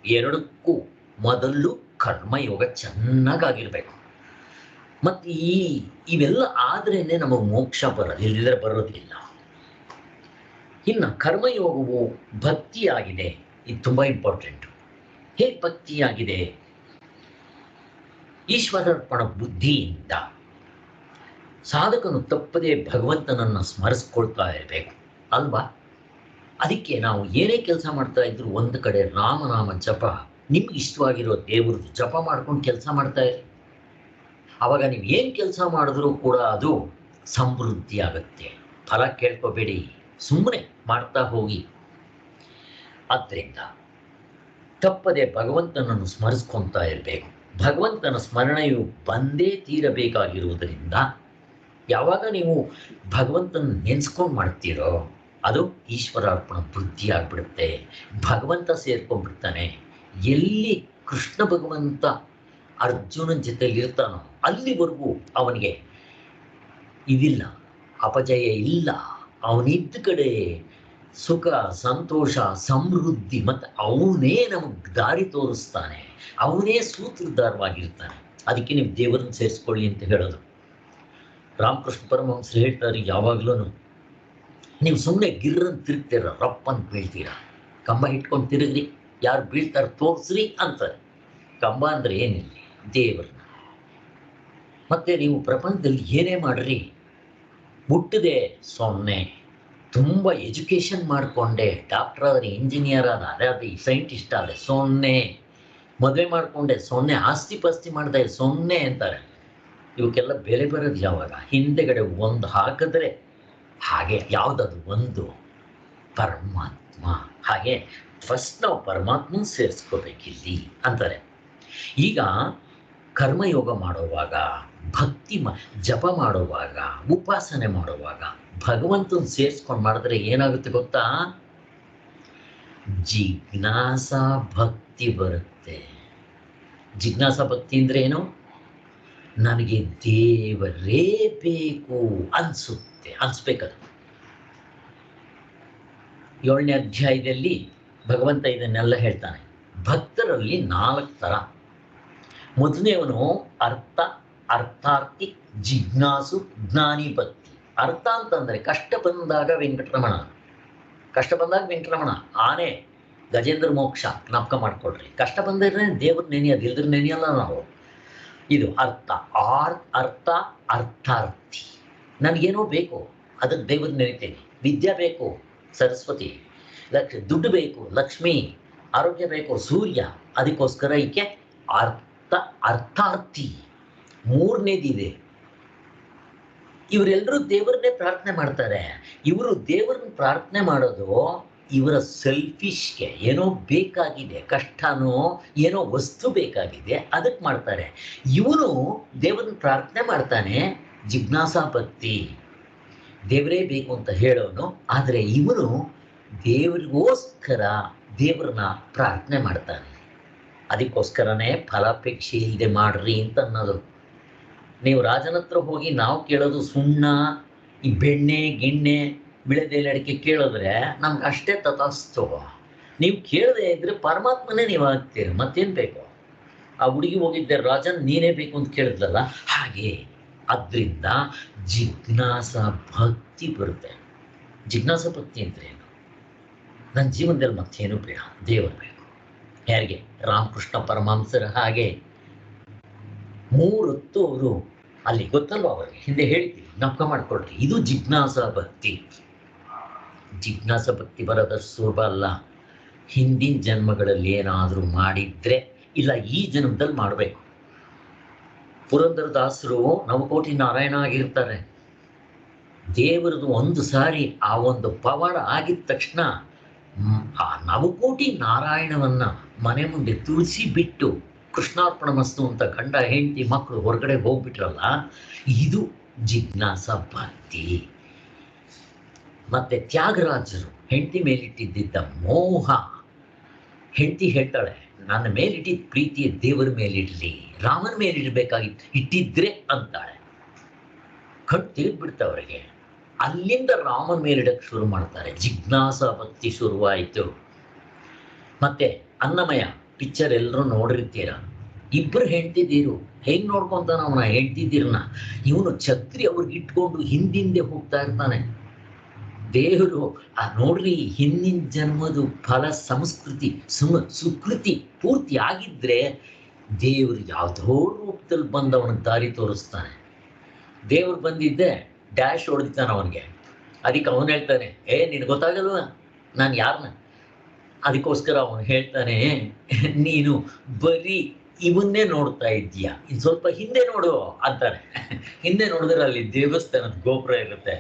ಎರಡಕ್ಕೂ ಮೊದಲು ಕರ್ಮಯೋಗ ಚೆನ್ನಾಗಾಗಿರ್ಬೇಕು. ಮತ್ತು ಇವೆಲ್ಲ ಆದ್ರೇನೆ ನಮಗೆ ಮೋಕ್ಷ ಬರೋದು, ಇಲ್ಲದ್ರೆ ಬರೋದಿಲ್ಲ. ಇನ್ನು ಕರ್ಮಯೋಗವು ಭಕ್ತಿಯಾಗಿದೆ. ಇದು ತುಂಬ ಇಂಪಾರ್ಟೆಂಟು. ಹೇಗೆ ಭಕ್ತಿಯಾಗಿದೆ? ಈಶ್ವರಾರ್ಪಣ ಬುದ್ಧಿಯಿಂದ ಸಾಧಕನು ತಪ್ಪದೇ ಭಗವಂತನನ್ನು ಸ್ಮರಿಸ್ಕೊಳ್ತಾ ಇರಬೇಕು ಅಲ್ವಾ? ಅದಕ್ಕೆ ನಾವು ಏನೇ ಕೆಲಸ ಮಾಡ್ತಾ ಇದ್ರು ಒಂದು ಕಡೆ ರಾಮನಾಮ ಜಪ, ನಿಮ್ಗೆ ಇಷ್ಟವಾಗಿರೋ ದೇವ್ರದ್ದು ಜಪ ಮಾಡ್ಕೊಂಡು ಕೆಲಸ ಮಾಡ್ತಾ ಇರಿ. ಆವಾಗ ನೀವು ಏನು ಕೆಲಸ ಮಾಡಿದ್ರೂ ಕೂಡ ಅದು ಸಮೃದ್ಧಿ ಆಗುತ್ತೆ. ಫಲ ಕೇಳ್ಕೋಬೇಡಿ, ಸುಮ್ಮನೆ ಮಾಡ್ತಾ ಹೋಗಿ. ಆದ್ದರಿಂದ ತಪ್ಪದೆ ಭಗವಂತನನ್ನು ಸ್ಮರಿಸ್ಕೊತಾ ಇರಬೇಕು. ಭಗವಂತನ ಸ್ಮರಣೆಯು ಬಂದೇ ತೀರಬೇಕಾಗಿರುವುದರಿಂದ ಯಾವಾಗ ನೀವು ಭಗವಂತನ ನೆನೆಸ್ಕೊಂಡು ಮಾಡ್ತೀರೋ ಅದು ಈಶ್ವರಾರ್ಪಣ ಬುದ್ಧಿ ಆಗ್ಬಿಡುತ್ತೆ. ಭಗವಂತ ಸೇರ್ಕೊಂಡ್ಬಿಡ್ತಾನೆ. ಎಲ್ಲಿ ಕೃಷ್ಣ ಭಗವಂತ ಅರ್ಜುನನ ಜೊತೆಲಿ ಇರ್ತಾನೋ ಅಲ್ಲಿವರೆಗೂ ಅವನಿಗೆ ಇದಿಲ್ಲ, ಅಪಜಯ ಇಲ್ಲ. ಅವನಿದ್ದ ಕಡೆ ಸುಖ, ಸಂತೋಷ, ಸಮೃದ್ಧಿ, ಮತ್ತು ಅವನೇ ನಮಗೆ ದಾರಿ ತೋರಿಸ್ತಾನೆ. ಅವನೇ ಸೂತ್ರಧಾರವಾಗಿರ್ತಾನೆ. ಅದಕ್ಕೆ ನೀವು ದೇವರನ್ನು ಸೇರಿಸ್ಕೊಳ್ಳಿ ಅಂತ ಹೇಳೋದು. ರಾಮಕೃಷ್ಣ ಪರಮಹಂಸರು ಹೇಳ್ತಾರೆ, ಯಾವಾಗ್ಲೂ ನೀವು ಸುಮ್ಮನೆ ಗಿರ್ರನ್ನು ತಿರುಗ್ತೀರ, ರಪ್ಪ ಅಂತ ಬೀಳ್ತೀರ. ಕಂಬ ಇಟ್ಕೊಂಡು ತಿರುಗ್ರಿ, ಯಾರು ಬೀಳ್ತಾರೆ ತೋರಿಸ್ರಿ ಅಂತಾರೆ. ಕಂಬ ಅಂದರೆ ಏನಿಲ್ಲ, ದೇವರನ್ನ. ಮತ್ತೆ ನೀವು ಪ್ರಪಂಚದಲ್ಲಿ ಏನೇ ಮಾಡ್ರಿ, ಮುಟ್ಟದೆ ಸೊನ್ನೆ. ತುಂಬ ಎಜುಕೇಷನ್ ಮಾಡಿಕೊಂಡೆ, ಡಾಕ್ಟರ್ ಆದರೆ, ಇಂಜಿನಿಯರ್ ಅದೇ ಸೈಂಟಿಸ್ಟ್ ಆದರೆ ಸೊನ್ನೆ. ಮದುವೆ ಮಾಡಿಕೊಂಡೆ ಸೊನ್ನೆ, ಆಸ್ತಿ ಪಾಸ್ತಿ ಮಾಡಿದೆ ಸೊನ್ನೆ ಅಂತಾರೆ. ಇವಕ್ಕೆಲ್ಲ ಬೆಲೆ ಬರೋದು ಯಾವಾಗ? ಹಿಂದೆಗಡೆ ಒಂದು ಹಾಕಿದ್ರೆ ಹಾಗೆ ಯಾವುದದು ಒಂದು ಪರಮಾತ್ಮ. ಹಾಗೆ ಫಸ್ಟ್ ನಾವು ಪರಮಾತ್ಮನ ಸೇರಿಸ್ಕೋಬೇಕಿಲ್ಲಿ ಅಂತಾರೆ. ಈಗ ಕರ್ಮಯೋಗ ಮಾಡುವಾಗ, ಭಕ್ತಿ ಜಪ ಮಾಡುವಾಗ, ಉಪಾಸನೆ ಮಾಡುವಾಗ ಭಗವಂತನ ಸೇರಿಸ್ಕೊಂಡು ಮಾಡಿದ್ರೆ ಏನಾಗುತ್ತೆ ಗೊತ್ತಾ? ಜಿಜ್ಞಾಸ ಭಕ್ತಿ ಬರುತ್ತೆ. ಜಿಜ್ಞಾಸ ಭಕ್ತಿ ಅಂದ್ರೆ ಏನು? ನನಗೆ ದೇವರೇ ಬೇಕು ಅನ್ಸ್ಬೇಕದು. 7ನೇ ಅಧ್ಯಾಯದಲ್ಲಿ ಭಗವಂತ ಇದನ್ನೆಲ್ಲ ಹೇಳ್ತಾನೆ. ಭಕ್ತರಲ್ಲಿ 4 ಥರ. ಮೊದಲನೇವನು ಅರ್ಥ, ಅರ್ಥಾರ್ಥಿ, ಜಿಜ್ಞಾಸು, ಜ್ಞಾನಿ ಭಕ್ತಿ. ಅರ್ಥ ಅಂತಂದರೆ ಕಷ್ಟ ಬಂದಾಗ ವೆಂಕಟರಮಣ, ಆನೆ ಗಜೇಂದ್ರ ಮೋಕ್ಷ ಜ್ಞಾಪಕ ಮಾಡ್ಕೊಳ್ರಿ. ಕಷ್ಟ ಬಂದ್ರೆ ದೇವ್ರ ನೆನೆಯೋದು, ಇಲ್ದ್ರ ನೆನೆಯಲ್ಲ ನಾವು. ಇದು ಅರ್ಥ. ಅರ್ಥಾರ್ಥಿ, ನನಗೇನೋ ಬೇಕು, ಅದಕ್ಕೆ ದೇವ್ರ ನೆನಿತೇನೆ. ವಿದ್ಯೆ ಬೇಕು, ಸರಸ್ವತಿ. ದುಡ್ಡು ಬೇಕು, ಲಕ್ಷ್ಮಿ. ಆರೋಗ್ಯ ಬೇಕು, ಸೂರ್ಯ. ಅದಕ್ಕೋಸ್ಕರ ಈಕೆ ಅರ್ಥಾರ್ಥಿ. 3ನೇದಿದೆ, ಇವರೆಲ್ಲರೂ ದೇವರನ್ನೇ ಪ್ರಾರ್ಥನೆ ಮಾಡ್ತಾರೆ. ಇವರು ದೇವರನ್ನ ಪ್ರಾರ್ಥನೆ ಮಾಡೋದು ಇವರ ಸೆಲ್ಫಿಶ್ಗೆ. ಏನೋ ಬೇಕಾಗಿದೆ, ಕಷ್ಟನೋ ಏನೋ ವಸ್ತು ಬೇಕಾಗಿದೆ, ಅದಕ್ಕೆ ಮಾಡ್ತಾರೆ. ಇವನು ದೇವರನ್ನ ಪ್ರಾರ್ಥನೆ ಮಾಡ್ತಾನೆ, ಜಿಜ್ಞಾಸಾ ಭಕ್ತಿ, ದೇವರೇ ಬೇಕು ಅಂತ ಹೇಳೋನು. ಆದರೆ ಇವನು ದೇವರಿಗೋಸ್ಕರ ದೇವರನ್ನ ಪ್ರಾರ್ಥನೆ ಮಾಡ್ತಾನೆ. ಅದಕ್ಕೋಸ್ಕರನೇ ಫಲಾಪೇಕ್ಷೆ ಇಲ್ಲದೆ ಮಾಡ್ರಿ ಅಂತ ಅನ್ನೋದು. ನೀವು ರಾಜನ ಹತ್ರ ಹೋಗಿ ನಾವು ಕೇಳೋದು ಸುಣ್ಣ, ಈ ಬೆಣ್ಣೆ ಗಿಣ್ಣೆ, ಬಿಳೆದೆಲೆ ಅಡಿಕೆ ಕೇಳಿದ್ರೆ ನಮ್ಗೆ ಅಷ್ಟೇ ತಥಾಸ್ತು. ನೀವು ಕೇಳದೆ ಇದ್ರೆ ಪರಮಾತ್ಮನೇ ನೀವು ಆಗ್ತೀರಿ, ಮತ್ತೇನು ಬೇಕು? ಆ ಹುಡುಗಿ ಹೋಗಿದ್ದೆ, ರಾಜನ್ ನೀನೇ ಬೇಕು ಅಂತ ಕೇಳಿದ್ಲಲ್ಲ ಹಾಗೆ. ಅದರಿಂದ ಜಿಜ್ಞಾಸ ಭಕ್ತಿ ಬರುತ್ತೆ. ಜಿಜ್ಞಾಸ ಭಕ್ತಿ ಅಂದ್ರೆ ಏನು? ನನ್ನ ಜೀವನದಲ್ಲಿ ಮತ್ತೇನು ಬೇಡ, ದೇವರು ಬೇಕು. ಯಾರಿಗೆ? ರಾಮಕೃಷ್ಣ ಪರಮಹಂಸರ ಹಾಗೆ 3 ಹೊತ್ತು ಅವರು ಅಲ್ಲಿ ಗೊತ್ತಲ್ವ, ಅವರಿಗೆ ಹಿಂದೆ ಹೇಳ್ತೀವಿ, ಜ್ಞಾಪಕ ಮಾಡ್ಕೊಳ್ರಿ. ಇದು ಜಿಜ್ಞಾಸ ಭಕ್ತಿ. ಜಿಜ್ಞಾಸ ಭಕ್ತಿ ಬರೋದಷ್ಟು ಸುಲಭ ಅಲ್ಲ. ಹಿಂದಿನ ಜನ್ಮಗಳಲ್ಲಿ ಏನಾದರೂ ಮಾಡಿದ್ರೆ, ಇಲ್ಲ ಈ ಜನ್ಮದಲ್ಲಿ ಮಾಡಬೇಕು. ಪುರಂದರದಾಸರು ನವಕೋಟಿ ನಾರಾಯಣ ಆಗಿರ್ತಾರೆ. ದೇವರದು ಒಂದು ಸಾರಿ ಆ ಒಂದು ಪವಾಡ ಆಗಿದ ತಕ್ಷಣ ಆ ನವಕೋಟಿ ನಾರಾಯಣವನ್ನ ಮನೆ ಮುಂದೆ ತುಳಸಿ ಬಿಟ್ಟು ಕೃಷ್ಣಾರ್ಪಣ ಮಸ್ತು ಅಂತ ಗಂಡ ಹೆಂಡತಿ ಮಕ್ಕಳು ಹೊರಗಡೆ ಹೋಗ್ಬಿಟ್ರಲ್ಲ, ಇದು ಜಿಜ್ಞಾಸ ಭಕ್ತಿ. ಮತ್ತೆ ತ್ಯಾಗರಾಜರು ಹೆಂಡತಿ ಮೇಲಿಟ್ಟಿದ್ದ ಮೋಹ, ಹೆಂಡತಿ ಹೇಳ್ತಾಳೆ, ನನ್ನ ಮೇಲಿಟ್ಟಿದ್ದ ಪ್ರೀತಿ ದೇವರ ಮೇಲಿಡ್ಲಿ, ರಾಮನ ಮೇಲಿಡ್ಬೇಕಾಗಿತ್ತು ಇಟ್ಟಿದ್ರೆ ಅಂತಾಳೆ. ಕಣ್ ತೆಗೆದ್ಬಿಡ್ತವರಿಗೆ. ಅಲ್ಲಿಂದ ರಾಮನ ಮೇಲಿಡಕ್ಕೆ ಶುರು ಮಾಡ್ತಾರೆ. ಜಿಜ್ಞಾಸ ಭಕ್ತಿ ಶುರುವಾಯಿತು. ಮತ್ತೆ ಅನ್ನಮಯ ಪಿಕ್ಚರ್ ಎಲ್ಲರೂ ನೋಡಿರ್ತೀರ. ಇಬ್ಬರು ಹೆಂಡ್ತಿದ್ದೀರು ಹೆಂಗ್ ನೋಡ್ಕೊಂತಾನ ಅವನ ಹೆಂಡ್ತಿದ್ದೀರನ್ನ. ಇವನು ಛತ್ರಿ ಅವ್ರಿಗೆ ಇಟ್ಕೊಂಡು ಹಿಂದಿಂದೆ ಹೋಗ್ತಾ ಇರ್ತಾನೆ. ದೇವರು ನೋಡ್ರಿ, ಹಿಂದಿನ ಜನ್ಮದ ಫಲ ಸಂಸ್ಕೃತಿ ಸುಕೃತಿ ಪೂರ್ತಿ ಆಗಿದ್ರೆ ದೇವರು ಯಾವುದೋ ರೂಪದಲ್ಲಿ ಬಂದು ಅವನಿಗೆ ದಾರಿ ತೋರಿಸ್ತಾನೆ. ದೇವ್ರು ಬಂದಿದ್ದೆ ಡ್ಯಾಶ್ ಹೊಡೆದಿದ್ದಾನೆ ಅವನಿಗೆ. ಅದಕ್ಕೆ ಅವನು ಹೇಳ್ತಾನೆ, ನಿನಗೆ ಗೊತ್ತಾಗಲ್ವ ನಾನು ಯಾರನ್ನ? ಅದಕ್ಕೋಸ್ಕರ ಅವನು ಹೇಳ್ತಾನೆ, ನೀನು ಬರೀ ಇವನ್ನೇ ನೋಡ್ತಾ ಇದ್ದೀಯ, ಇನ್ನು ಸ್ವಲ್ಪ ಹಿಂದೆ ನೋಡು ಅಂತಾನೆ. ಹಿಂದೆ ನೋಡಿದ್ರೆ ಅಲ್ಲಿ ದೇವಸ್ಥಾನದ ಗೋಪುರ ಇರುತ್ತೆ,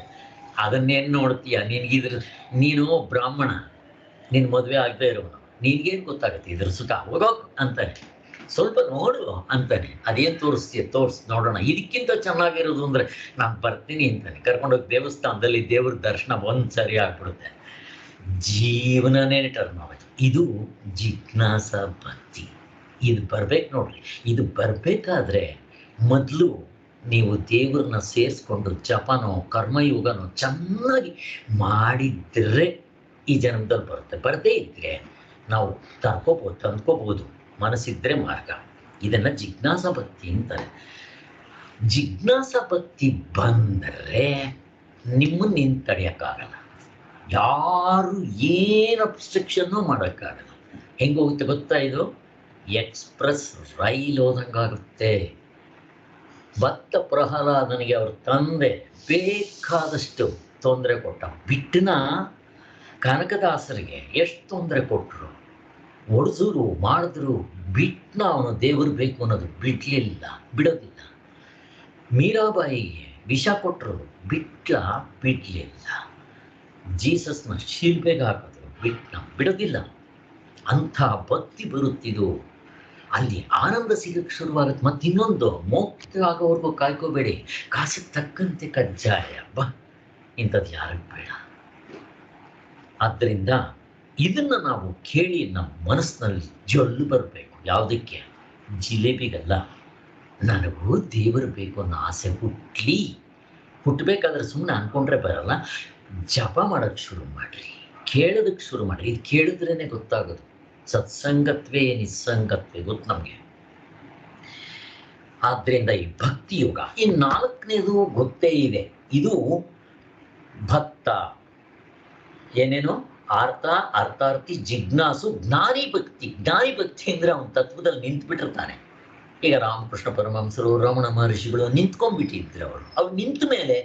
ಅದನ್ನೇನು ನೋಡ್ತೀಯ? ನಿನಗಿದ್ರ ನೀನು ಬ್ರಾಹ್ಮಣ, ನಿನ್ನ ಮದುವೆ ಆಗದೆ ಇರೋನು, ನಿನ್ಗೇನು ಗೊತ್ತಾಗುತ್ತೆ ಇದ್ರ ಸುಖ? ಹೋಗೋಕ್ ಅಂತಾನೆ. ಸ್ವಲ್ಪ ನೋಡು ಅಂತಾನೆ. ಅದೇನು ತೋರಿಸ್ತೀಯ? ತೋರ್ಸ್ ನೋಡೋಣ. ಇದಕ್ಕಿಂತ ಚೆನ್ನಾಗಿರೋದು ಅಂದ್ರೆ ನಾನು ಬರ್ತೀನಿ ಅಂತಾನೆ. ಕರ್ಕೊಂಡೋಗಿ ದೇವಸ್ಥಾನದಲ್ಲಿ ದೇವ್ರ ದರ್ಶನ ಒಂದ್ಸರಿ ಆಗ್ಬಿಡುತ್ತೆ, ಜೀವನನೇ ಟರ್ನ್ ಆಗುತ್ತೆ. ಇದು ಜಿಜ್ಞಾಸ ಭಕ್ತಿ. ಇದು ಬರ್ಬೇಕು ನೋಡ್ರಿ. ಇದು ಬರ್ಬೇಕಾದ್ರೆ ಮೊದಲು ನೀವು ದೇವ್ರನ್ನ ಸೇರಿಸ್ಕೊಂಡು ಜಪನೋ ಕರ್ಮಯೋಗನೋ ಚೆನ್ನಾಗಿ ಮಾಡಿದ್ರೆ ಈ ಜನ್ಮದಲ್ಲಿ ಬರುತ್ತೆ. ಬರದೇ ಇದ್ರೆ ನಾವು ತಂದ್ಕೋಬಹುದು. ಮನಸ್ಸಿದ್ರೆ ಮಾರ್ಗ. ಇದನ್ನ ಜಿಜ್ಞಾಸ ಭಕ್ತಿ ಅಂತಾರೆ. ಜಿಜ್ಞಾಸ ಭಕ್ತಿ ಬಂದರೆ ನಿಮ್ಮನ್ನ ನಿನ್ ತಡೆಯಕ್ಕಾಗಲ್ಲ. ಯಾರು ಏನು ಅಬ್ಸ್ಟ್ರಕ್ಷನ್ನು ಮಾಡೋಕ್ಕಾಗಲ್ಲ. ಹೆಂಗೋಗುತ್ತೆ ಗೊತ್ತಾ? ಇದು ಎಕ್ಸ್ಪ್ರೆಸ್ ರೈಲ್ ಹೋದಂಗಾಗುತ್ತೆ. ಭಕ್ತ ಪ್ರಹ್ಲಾದನಿಗೆ ಅವ್ರ ತಂದೆ ಬೇಕಾದಷ್ಟು ತೊಂದರೆ ಕೊಟ್ಟ. ಬಿಟ್ಟನ ಕನಕದಾಸರಿಗೆ ಎಷ್ಟು ತೊಂದರೆ ಕೊಟ್ಟರು, ಒಡಿಸಿದ್ರು, ಮಾಡಿದ್ರು. ಬಿಟ್ಟನ ಅವನು ದೇವರು ಬೇಕು ಅನ್ನೋದು ಬಿಡೋದಿಲ್ಲ. ಮೀರಾಬಾಯಿಗೆ ವಿಷ ಕೊಟ್ಟರು, ಬಿಡಲಿಲ್ಲ. ಜೀಸಸ್ನ ಶಿಲ್ಪೆಗೆ ಹಾಕಿದ್ರು, ಬಿಡೋದಿಲ್ಲ. ಅಂಥ ಭಕ್ತಿ ಬರುತ್ತಿದ್ದು ಅಲ್ಲಿ ಆನಂದ ಸಿಗಕ್ಕೆ ಶುರುವಾಗುತ್ತೆ. ಮತ್ತಿನ್ನೊಂದು, ಮೋಕ್ಷ ಆಗೋವರೆಗೂ ಕಾಯ್ಕೋಬೇಡಿ, ಕಾಸಿಗೆ ತಕ್ಕಂತೆ ಕಜ್ಜಾಯ. ಇಂಥದ್ದು ಯಾರಿಗೂ ಬೇಡ. ಆದ್ದರಿಂದ ಇದನ್ನ ನಾವು ಕೇಳಿ ನಮ್ಮ ಮನಸ್ಸಿನಲ್ಲಿ ಜೊಲ್ಲು ಬರಬೇಕು. ಯಾವುದಕ್ಕೆ? ಜಿಲೇಬಿಗಲ್ಲ. ನನಗೂ ದೇವರು ಬೇಕು ಅನ್ನೋ ಆಸೆ ಹುಟ್ಟಬೇಕಾದ್ರೆ ಸುಮ್ಮನೆ ಅನ್ಕೊಂಡ್ರೆ ಬರಲ್ಲ. ಜಪ ಮಾಡೋಕ್ಕೆ ಶುರು ಮಾಡ್ರಿ, ಕೇಳೋದಕ್ಕೆ ಶುರು ಮಾಡ್ರಿ. ಇದು ಕೇಳಿದ್ರೇನೆ ಗೊತ್ತಾಗೋದು. ಸತ್ಸಂಗತ್ವೇ ನಿಸ್ಸಂಗತ್ವೇ ಗೊತ್ತು ನಮಗೆ. ಆದ್ರಿಂದ ಈ ಭಕ್ತಿ ಯೋಗ. ಈ 4ನೇದು ಗೊತ್ತೇ ಇದೆ. ಇದು ಭಕ್ತ ಏನೇನು ಅರ್ಥಾರ್ಥಿ ಜಿಜ್ಞಾಸು ಜ್ಞಾನಿ ಭಕ್ತಿ. ಜ್ಞಾನಿ ಭಕ್ತಿ ಅಂದ್ರೆ ಅವನ ತತ್ವದಲ್ಲಿ ನಿಂತು ಬಿಟ್ಟಿರ್ತಾನೆ. ಈಗ ರಾಮಕೃಷ್ಣ ಪರಮಹಂಸರು, ರಮಣ ಮಹರ್ಷಿಗಳು ನಿಂತ್ಕೊಂಡ್ಬಿಟ್ಟಿದ್ರು. ಅವ್ರು ನಿಂತ ಮೇಲೆ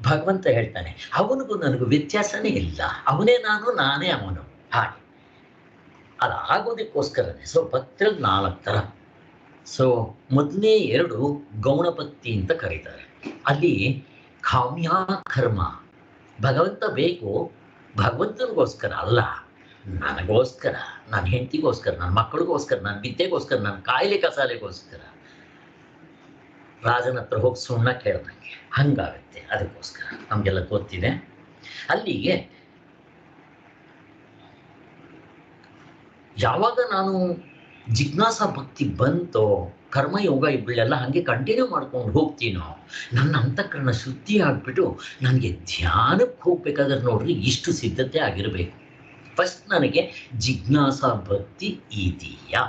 ಭಗವಂತ ಹೇಳ್ತಾನೆ, ಅವನಿಗೂ ನನಗೂ ವ್ಯತ್ಯಾಸನೇ ಇಲ್ಲ, ಅವನೇ ನಾನು, ನಾನೇ ಅವನು. ಹಾಗೆ ಅದಾಗೋದಕ್ಕೋಸ್ಕರನೇ ಭಕ್ತರಲ್ಲಿ 4 ಥರ. ಮೊದಲನೇ 2 ಗೌಣಭಕ್ತಿ ಅಂತ ಕರೀತಾರೆ. ಅಲ್ಲಿ ಕಾಮ್ಯ ಕರ್ಮ. ಭಗವಂತ ಬೇಕು, ಭಗವಂತನಿಗೋಸ್ಕರ ಅಲ್ಲ, ನನಗೋಸ್ಕರ, ನನ್ನ ಹೆಂಡತಿಗೋಸ್ಕರ, ನನ್ನ ಮಕ್ಕಳಿಗೋಸ್ಕರ, ನನ್ನ ವಿದ್ಯೆಗೋಸ್ಕರ, ನನ್ನ ಕಾಯಿಲೆ ಕಸಾಲೆಗೋಸ್ಕರ. ರಾಜನ ಹತ್ರ ಹೋಗಿ ಸುಣ್ಣ ಕೇಳ್ದಂಗೆ ಹಂಗಾಗುತ್ತೆ. ಅದಕ್ಕೋಸ್ಕರ ನಮಗೆಲ್ಲ ಗೊತ್ತಿದೆ. ಅಲ್ಲಿಗೆ ಯಾವಾಗ ನಾನು ಜಿಜ್ಞಾಸ ಭಕ್ತಿ ಬಂತೋ, ಕರ್ಮಯೋಗ ಇವುಗಳೆಲ್ಲ ಹಾಗೆ ಕಂಟಿನ್ಯೂ ಮಾಡ್ಕೊಂಡು ಹೋಗ್ತೀನೋ, ನನ್ನ ಅಂತಃಕರಣ ಶುದ್ಧಿ ಆಗಿಬಿಟ್ಟು ನನಗೆ ಧ್ಯಾನಕ್ಕೆ ಹೋಗ್ಬೇಕಾದ್ರೆ ನೋಡ್ರಿ ಇಷ್ಟು ಸಿದ್ಧತೆ ಆಗಿರಬೇಕು. ಫಸ್ಟ್ ನನಗೆ ಜಿಜ್ಞಾಸ ಭಕ್ತಿ ಇದೆಯಾ,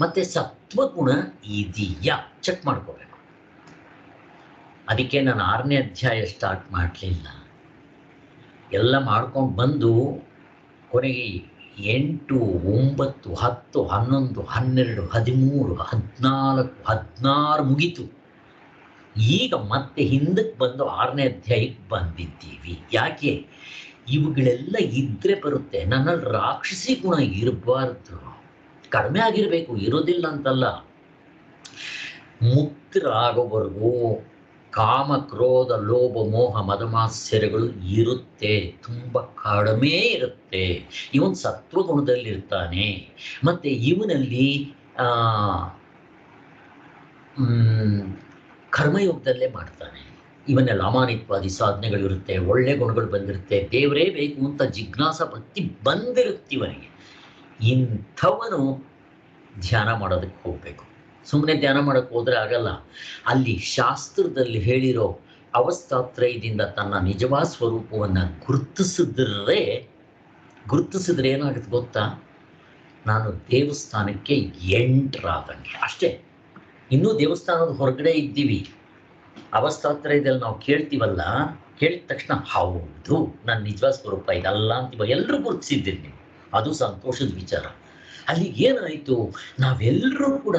ಮತ್ತೆ ಸತ್ವಗುಣ ಇದೆಯಾ ಚೆಕ್ ಮಾಡ್ಕೋಬೇಕು. ಅದಕ್ಕೆ ನಾನು 6ನೇ ಅಧ್ಯಾಯ ಸ್ಟಾರ್ಟ್ ಮಾಡಲಿಲ್ಲ. ಎಲ್ಲ ಮಾಡ್ಕೊಂಡು ಬಂದು ಕೊನೆಗೆ 8, 9, 10, 11, 12, 13, 14, 16 ಮುಗೀತು. ಈಗ ಮತ್ತೆ ಹಿಂದಕ್ಕೆ ಬಂದು 6ನೇ ಅಧ್ಯಾಯಕ್ಕೆ ಬಂದಿದ್ದೀವಿ. ಯಾಕೆ? ಇವುಗಳೆಲ್ಲ ಇದ್ರೆ ಬರುತ್ತೆ. ನನ್ನಲ್ಲಿ ರಾಕ್ಷಸಿ ಗುಣ ಇರಬಾರ್ದು, ಕಡಿಮೆ ಆಗಿರಬೇಕು, ಇರೋದಿಲ್ಲ ಅಂತಲ್ಲ. ಮುಕ್ತರಾಗೋವರೆಗೂ ಕಾಮ, ಕ್ರೋಧ, ಲೋಭ, ಮೋಹ, ಮದಮಾತ್ಸರ್ಯಗಳು ಇರುತ್ತೆ, ತುಂಬ ಕಡಿಮೆ ಇರುತ್ತೆ. ಇವನ್ ಸತ್ವಗುಣದಲ್ಲಿರ್ತಾನೆ. ಮತ್ತೆ ಇವನಲ್ಲಿ ಕರ್ಮಯೋಗದಲ್ಲೇ ಮಾಡ್ತಾನೆ. ಇವನ್ನೆಲ್ಲ ಅಮಾನಿತ್ವಾದಿ ಸಾಧನೆಗಳಿರುತ್ತೆ, ಒಳ್ಳೆ ಗುಣಗಳು ಬಂದಿರುತ್ತೆ, ದೇವರೇ ಬೇಕು ಅಂತ ಜಿಜ್ಞಾಸ ಭಕ್ತಿ ಬಂದಿರುತ್ತೆ ಇವನಿಗೆ. ಇಂಥವನು ಧ್ಯಾನ ಮಾಡೋದಕ್ಕೆ ಹೋಗ್ಬೇಕು. ಸುಮ್ಮನೆ ಧ್ಯಾನ ಮಾಡೋಕ್ಕೆ ಹೋದ್ರೆ ಆಗಲ್ಲ. ಅಲ್ಲಿ ಶಾಸ್ತ್ರದಲ್ಲಿ ಹೇಳಿರೋ ಅವಸ್ಥಾತ್ರಯದಿಂದ ತನ್ನ ನಿಜವಾದ ಸ್ವರೂಪವನ್ನು ಗುರುತಿಸಿದ್ರೆ ಏನಾಗುತ್ತೆ ಗೊತ್ತಾ? ನಾನು ದೇವಸ್ಥಾನಕ್ಕೆ ಎಂಟ್ರಾದಂಗೆ ಅಷ್ಟೇ. ಇನ್ನೂ ದೇವಸ್ಥಾನದ ಹೊರಗಡೆ ಇದ್ದೀವಿ. ಅವಸ್ಥಾತ್ರಯದಲ್ಲಿ ನಾವು ಕೇಳ್ತೀವಲ್ಲ, ಕೇಳಿದ ತಕ್ಷಣ ಹೌದು ನನ್ನ ನಿಜವಾದ ಸ್ವರೂಪ ಇದಲ್ಲ ಅಂತೀವ. ಎಲ್ಲರೂ ಗುರುತಿಸಿದ್ದೀರಿ ನೀವು, ಅದು ಸಂತೋಷದ ವಿಚಾರ. ಅಲ್ಲಿ ಏನಾಯಿತು? ನಾವೆಲ್ಲರೂ ಕೂಡ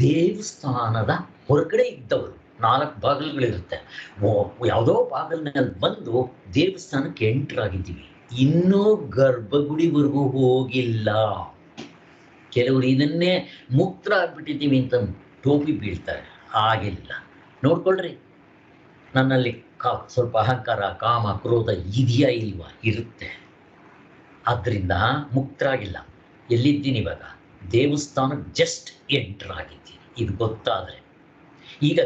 ದೇವಸ್ಥಾನದ ಹೊರಗಡೆ ಇದ್ದವರು. 4 ಬಾಗಿಲುಗಳಿರುತ್ತೆ. ಯಾವುದೋ ಬಾಗಿಲಿನಲ್ಲಿ ಬಂದು ದೇವಸ್ಥಾನಕ್ಕೆ ಎಂಟ್ರಾಗಿದ್ದೀವಿ. ಇನ್ನೂ ಗರ್ಭಗುಡಿವರೆಗೂ ಹೋಗಿಲ್ಲ. ಕೆಲವರು ಇದನ್ನೇ ಮುಕ್ತರಾಗ್ಬಿಟ್ಟಿದ್ದೀವಿ ಅಂತ ಟೋಪಿ ಬೀಳ್ತಾರೆ. ಆಗಿಲ್ಲ. ನೋಡ್ಕೊಳ್ರಿ, ನನ್ನಲ್ಲಿ ಸ್ವಲ್ಪ ಅಹಂಕಾರ, ಕಾಮ, ಕ್ರೋಧ ಇದೆಯಾ ಇಲ್ವಾ? ಇರುತ್ತೆ. ಆದ್ದರಿಂದ ಮುಕ್ತರಾಗಿಲ್ಲ. ಎಲ್ಲಿದ್ದೀನಿ ಇವಾಗ? ದೇವಸ್ಥಾನಕ್ಕೆ ಜಸ್ಟ್ ಎಂಟರ್ ಆಗಿದ್ದೀನಿ. ಇದು ಗೊತ್ತಾದರೆ ಈಗ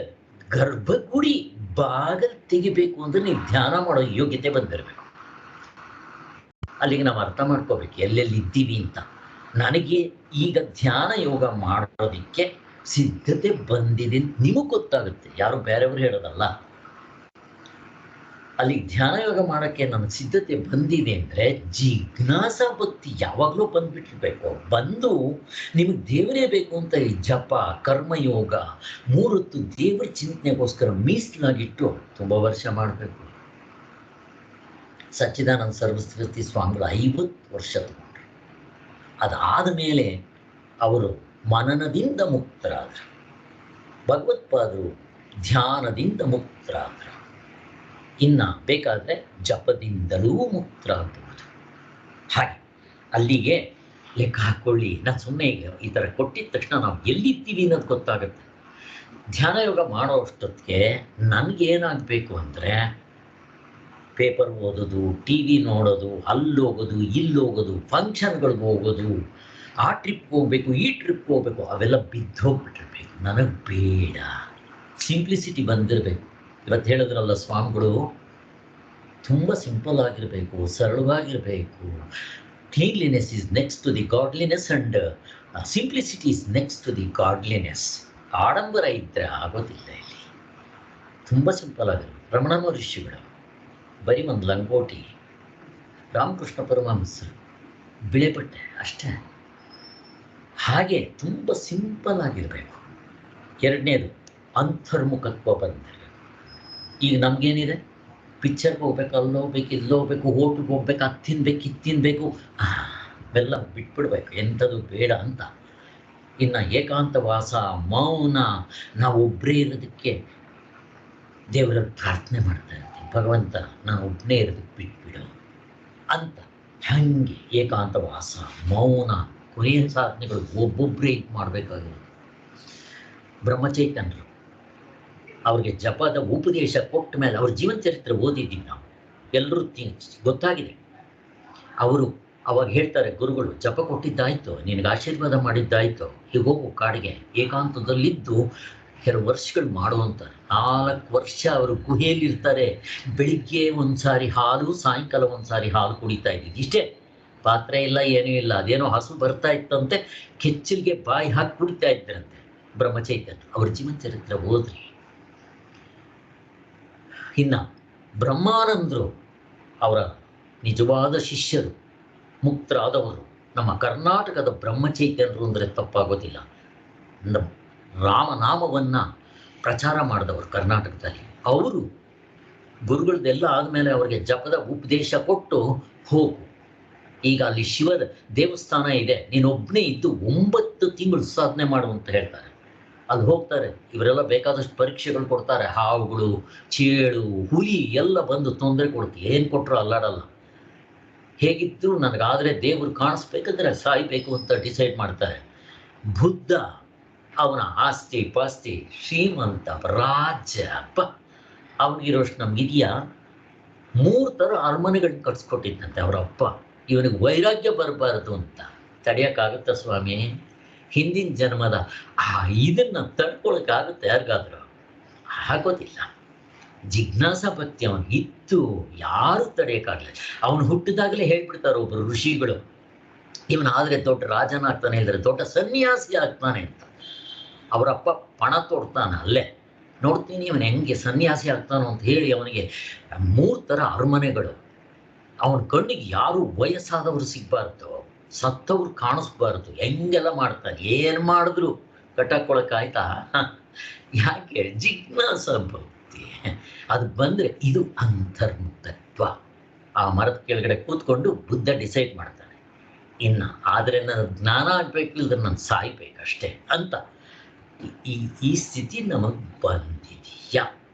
ಗರ್ಭಗುಡಿ ಬಾಗಿಲು ತೆಗಿಬೇಕು ಅಂದರೆ ನೀವು ಧ್ಯಾನ ಮಾಡೋ ಯೋಗ್ಯತೆ ಬಂದಿರಬೇಕು. ಅಲ್ಲಿಗೆ ನಾವು ಅರ್ಥ ಮಾಡ್ಕೋಬೇಕು ಎಲ್ಲೆಲ್ಲಿದ್ದೀವಿ ಅಂತ. ನನಗೆ ಈಗ ಧ್ಯಾನ ಯೋಗ ಮಾಡೋದಕ್ಕೆ ಸಿದ್ಧತೆ ಬಂದಿದೆ, ನಿಮಗೆ ಗೊತ್ತಾಗುತ್ತೆ, ಯಾರು ಬೇರೆಯವರು ಹೇಳೋದಲ್ಲ. ಅಲ್ಲಿ ಧ್ಯಾನ ಯೋಗ ಮಾಡೋಕ್ಕೆ ನನಗೆ ಸಿದ್ಧತೆ ಬಂದಿದೆ ಅಂದರೆ ಜಿಜ್ಞಾಸ ಭಕ್ತಿ ಯಾವಾಗಲೂ ಬಂದ್ಬಿಟ್ಟಿರ್ಬೇಕು. ಬಂದು ನಿಮಗೆ ದೇವರೇ ಬೇಕು ಅಂತ ಈ ಜಪ, ಕರ್ಮಯೋಗ 3 ಹೊತ್ತು ದೇವರ ಚಿಂತನೆಗೋಸ್ಕರ ಮೀಸಲಾಗಿಟ್ಟು ತುಂಬ ವರ್ಷ ಮಾಡಬೇಕು. ಸಚ್ಚಿದಾನಂದ ಸರಸ್ವತಿ ಸ್ವಾಮಿಗಳು 50 ವರ್ಷ ತಗೊಂಡ್ರು. ಅದಾದ ಮೇಲೆ ಅವರು ಮನನದಿಂದ ಮುಕ್ತರಾದರು. ಭಗವತ್ಪಾದರು ಧ್ಯಾನದಿಂದ ಮುಕ್ತರಾದರು. ಇನ್ನು ಬೇಕಾದರೆ ಜಪದಿಂದಲೂ ಮುಕ್ತರಾಗಬಹುದು. ಹಾಗೆ ಅಲ್ಲಿಗೆ ಲೆಕ್ಕ ಹಾಕ್ಕೊಳ್ಳಿ. ನಾನು ಸುಮ್ಮನೆ ಈ ಥರ ಕೊಟ್ಟಿದ ತಕ್ಷಣ ನಾವು ಎಲ್ಲಿದ್ದೀವಿ ಅನ್ನೋದು ಗೊತ್ತಾಗುತ್ತೆ. ಧ್ಯಾನ ಯೋಗ ಮಾಡೋ ಅಷ್ಟೊತ್ತಿಗೆ ನನಗೇನಾಗಬೇಕು ಅಂದರೆ ಪೇಪರ್ ಓದೋದು, ಟಿ ವಿ ನೋಡೋದು, ಅಲ್ಲೋಗೋದು, ಇಲ್ಲೋಗೋದು, ಫಂಕ್ಷನ್ಗಳಿಗೆ ಹೋಗೋದು, ಆ ಟ್ರಿಪ್ಗೆ ಹೋಗ್ಬೇಕು, ಈ ಟ್ರಿಪ್ಗೆ ಹೋಗ್ಬೇಕು, ಅವೆಲ್ಲ ಬಿದ್ದೋಗ್ಬಿಟ್ಟಿರ್ಬೇಕು. ನನಗೆ ಬೇಡ. ಸಿಂಪ್ಲಿಸಿಟಿ ಬಂದಿರಬೇಕು. ಇವತ್ತು ಹೇಳಿದ್ರಲ್ಲ ಸ್ವಾಮಿಗಳು, ತುಂಬ ಸಿಂಪಲ್ ಆಗಿರಬೇಕು, ಸರಳವಾಗಿರಬೇಕು. Cleanliness is next to the godliness and simplicity is next to the godliness. ಆಡಂಬರ ಇದ್ದರೆ ಆಗೋದಿಲ್ಲ. ಇಲ್ಲಿ ತುಂಬ ಸಿಂಪಲ್ ಆಗಿರಬೇಕು. ರಮಣ ಮಹರ್ಷಿಗಳು ಬರೀ ಒಂದು ಲಂಗೋಟಿ, ರಾಮಕೃಷ್ಣ ಪರಮಹಂಸರು ಬಿಳೆ ಬಟ್ಟೆ ಅಷ್ಟೇ. ಹಾಗೆ ತುಂಬ ಸಿಂಪಲ್ ಆಗಿರಬೇಕು. ಎರಡನೇದು ಅಂತರ್ಮುಖತ್ವ ಬಂದಿರಬೇಕು. ಈಗ ನಮಗೇನಿದೆ? ಪಿಕ್ಚರ್ಗೆ ಹೋಗ್ಬೇಕು, ಅಲ್ಲೋಗ್ಬೇಕು, ಇಲ್ಲೋಗ್ಬೇಕು, ಹೋಟ್ಲಿಗೆ ಹೋಗ್ಬೇಕು, ಅದು ತಿನ್ಬೇಕು, ಇದು ತಿನ್ನಬೇಕು, ಅವೆಲ್ಲ ಬಿಟ್ಬಿಡ್ಬೇಕು, ಎಂಥದ್ದು ಬೇಡ ಅಂತ. ಇನ್ನು ಏಕಾಂತವಾಸ, ಮೌನ, ನಾವು ಒಬ್ಬರೇ ಇರೋದಕ್ಕೆ ದೇವರಲ್ಲಿ ಪ್ರಾರ್ಥನೆ ಮಾಡ್ತಾ ಇರ್ತೀವಿ, ಭಗವಂತ ನಾನು ಒಬ್ಬನೇ ಇರೋದಕ್ಕೆ ಬಿಟ್ಬಿಡು ಅಂತ. ಹಾಗೆ ಏಕಾಂತವಾಸ, ಮೌನ, ಕೊನೆಯ ಸಾಧನೆಗಳು ಒಬ್ಬೊಬ್ಬರೇ ಇದು ಮಾಡಬೇಕಾಗಿರೋದು. ಬ್ರಹ್ಮಚೈತನ್ಯರು ಅವ್ರಿಗೆ ಜಪದ ಉಪದೇಶ ಕೊಟ್ಟ ಮೇಲೆ ಅವ್ರ ಜೀವನ ಚರಿತ್ರೆ ಓದಿದ್ದೀವಿ ನಾವು ಎಲ್ಲರೂ, ಗೊತ್ತಾಗಿದೆ. ಅವರು ಅವಾಗ ಹೇಳ್ತಾರೆ, ಗುರುಗಳು ಜಪ ಕೊಟ್ಟಿದ್ದಾಯ್ತು, ನಿನಗೆ ಆಶೀರ್ವಾದ ಮಾಡಿದ್ದಾಯ್ತು, ಈಗ ಹೋಗು ಕಾಡಿಗೆ ಏಕಾಂತದಲ್ಲಿದ್ದು ಕೆಲವು ವರ್ಷಗಳು ಮಾಡುವಂತಾರೆ. 4 ವರ್ಷ ಅವರು ಗುಹೆಯಲ್ಲಿರ್ತಾರೆ. ಬೆಳಿಗ್ಗೆ ಒಂದ್ಸಾರಿ ಹಾಲು, ಸಾಯಂಕಾಲ ಒಂದ್ಸಾರಿ ಹಾಲು ಕುಡಿತಾ ಇದ್ದಿದ್ದು. ಇಷ್ಟೇ, ಪಾತ್ರೆ ಇಲ್ಲ, ಏನೂ ಇಲ್ಲ. ಅದೇನೋ ಹಸು ಬರ್ತಾ ಇತ್ತಂತೆ, ಕೆಚ್ಚಲಿಗೆ ಬಾಯಿ ಹಾಕಿ ಕುಡಿತಾ ಇದ್ದರಂತೆ ಬ್ರಹ್ಮಚೈತನ್ಯ. ಅವ್ರ ಜೀವನ ಚರಿತ್ರೆ ಓದ್ರಿ. ಇನ್ನು ಬ್ರಹ್ಮಾನಂದರು ಅವರ ನಿಜವಾದ ಶಿಷ್ಯರು, ಮುಕ್ತರಾದವರು, ನಮ್ಮ ಕರ್ನಾಟಕದ ಬ್ರಹ್ಮಚೈತನ್ಯರು ಅಂದರೆ ತಪ್ಪಾಗೋದಿಲ್ಲ. ರಾಮನಾಮವನ್ನು ಪ್ರಚಾರ ಮಾಡಿದವರು ಕರ್ನಾಟಕದಲ್ಲಿ. ಅವರು ಗುರುಗಳದೆಲ್ಲ ಆದಮೇಲೆ ಅವ್ರಿಗೆ ಜಪದ ಉಪದೇಶ ಕೊಟ್ಟು ಹೋಗು, ಈಗ ಅಲ್ಲಿ ಶಿವದ ದೇವಸ್ಥಾನ ಇದೆ, ನೀನೊಬ್ಬನೇ ಇದ್ದು 9 ತಿಂಗಳು ಸಾಧನೆ ಮಾಡು ಅಂತ ಹೇಳ್ತಾರೆ. ಅಲ್ಲಿ ಹೋಗ್ತಾರೆ, ಇವರೆಲ್ಲ ಬೇಕಾದಷ್ಟು ಪರೀಕ್ಷೆಗಳು ಕೊಡ್ತಾರೆ, ಹಾವುಗಳು, ಚೇಳು, ಹುಲಿ ಎಲ್ಲ ಬಂದು ತೊಂದರೆ ಕೊಡುತ್ತೆ, ಏನು ಕೊಟ್ಟರು ಅಲ್ಲಾಡಲ್ಲ. ಹೇಗಿದ್ರು ನನಗಾದರೆ ದೇವರು ಕಾಣಿಸ್ಬೇಕಂದ್ರೆ ಸಾಯ್ಬೇಕು ಅಂತ ಡಿಸೈಡ್ ಮಾಡ್ತಾರೆ. ಬುದ್ಧ ಅವನ ಆಸ್ತಿ ಪಾಸ್ತಿ ಶ್ರೀಮಂತ ರಾಜ, ಅವನಿಗಿರೋಷ್ಟು ನಮ್ಗಿದೆಯಾ? 3 ಥರ ಅರಮನೆಗಳನ್ನ ಕಟ್ಸ್ಕೊಟ್ಟಿದ್ದಂತೆ ಅವರಪ್ಪ. ಇವನಿಗೆ ವೈರಾಗ್ಯ ಬರಬಾರದು ಅಂತ. ತಡೆಯೋಕ್ಕಾಗುತ್ತಾ ಸ್ವಾಮಿ? ಹಿಂದಿನ ಜನ್ಮದ ಇದನ್ನು ತಡ್ಕೊಳಕ್ಕಾಗುತ್ತೆ ಯಾರಿಗಾದ್ರು? ಆಗೋದಿಲ್ಲ. ಜಿಜ್ಞಾಸ ಭಕ್ತಿ ಅವನಿಗಿತ್ತು, ಯಾರು ತಡೆಯೋಕ್ಕಾಗಲ್ಲ. ಅವನು ಹುಟ್ಟಿದಾಗಲೇ ಹೇಳ್ಬಿಡ್ತಾರೆ ಒಬ್ಬರು ಋಷಿಗಳು, ಇವನಾದರೆ ದೊಡ್ಡ ರಾಜನಾಗ್ತಾನೆ, ಇಲ್ಲದ್ರೆ ದೊಡ್ಡ ಸನ್ಯಾಸಿ ಆಗ್ತಾನೆ ಅಂತ. ಅವರಪ್ಪ ಪಣ ತೋಡ್ತಾನೆ ಅಲ್ಲೇ. ನೋಡ್ತೀನಿ ಇವನು ಹೆಂಗೆ ಸನ್ಯಾಸಿ ಆಗ್ತಾನೋ ಅಂತ ಹೇಳಿ ಅವನಿಗೆ 3 ಥರ ಅರಮನೆಗಳು. ಅವನ ಕಣ್ಣಿಗೆ ಯಾರು ವಯಸ್ಸಾದವರು ಸಿಗಬಾರ್ದು, ಸತ್ತವ್ರು ಕಾಣಿಸ್ಬಾರ್ದು, ಹೆಂಗೆಲ್ಲ ಮಾಡ್ತಾನೆ. ಏನು ಮಾಡಿದ್ರು ಕಟ್ಟಾಕೊಳಕ್ಕಾಯ್ತಾ? ಯಾಕೆ? ಜಿಜ್ಞಾಸ ಭಕ್ತಿ. ಅದು ಬಂದರೆ ಇದು ಅಂತರ್ಮುಕ್ತತ್ವ. ಆ ಮರದ ಕೆಳಗಡೆ ಕೂತ್ಕೊಂಡು ಬುದ್ಧ ಡಿಸೈಡ್ ಮಾಡ್ತಾನೆ, ಇನ್ನು ಆದರೆ ನನ್ನ ಜ್ಞಾನ ಆಗಬೇಕು, ಇಲ್ಲದ್ರೆ ನಾನು ಸಾಯ್ಬೇಕಷ್ಟೇ ಅಂತ. ಈ ಸ್ಥಿತಿ ನಮಗೆ ಬಂದಿದೆಯಾ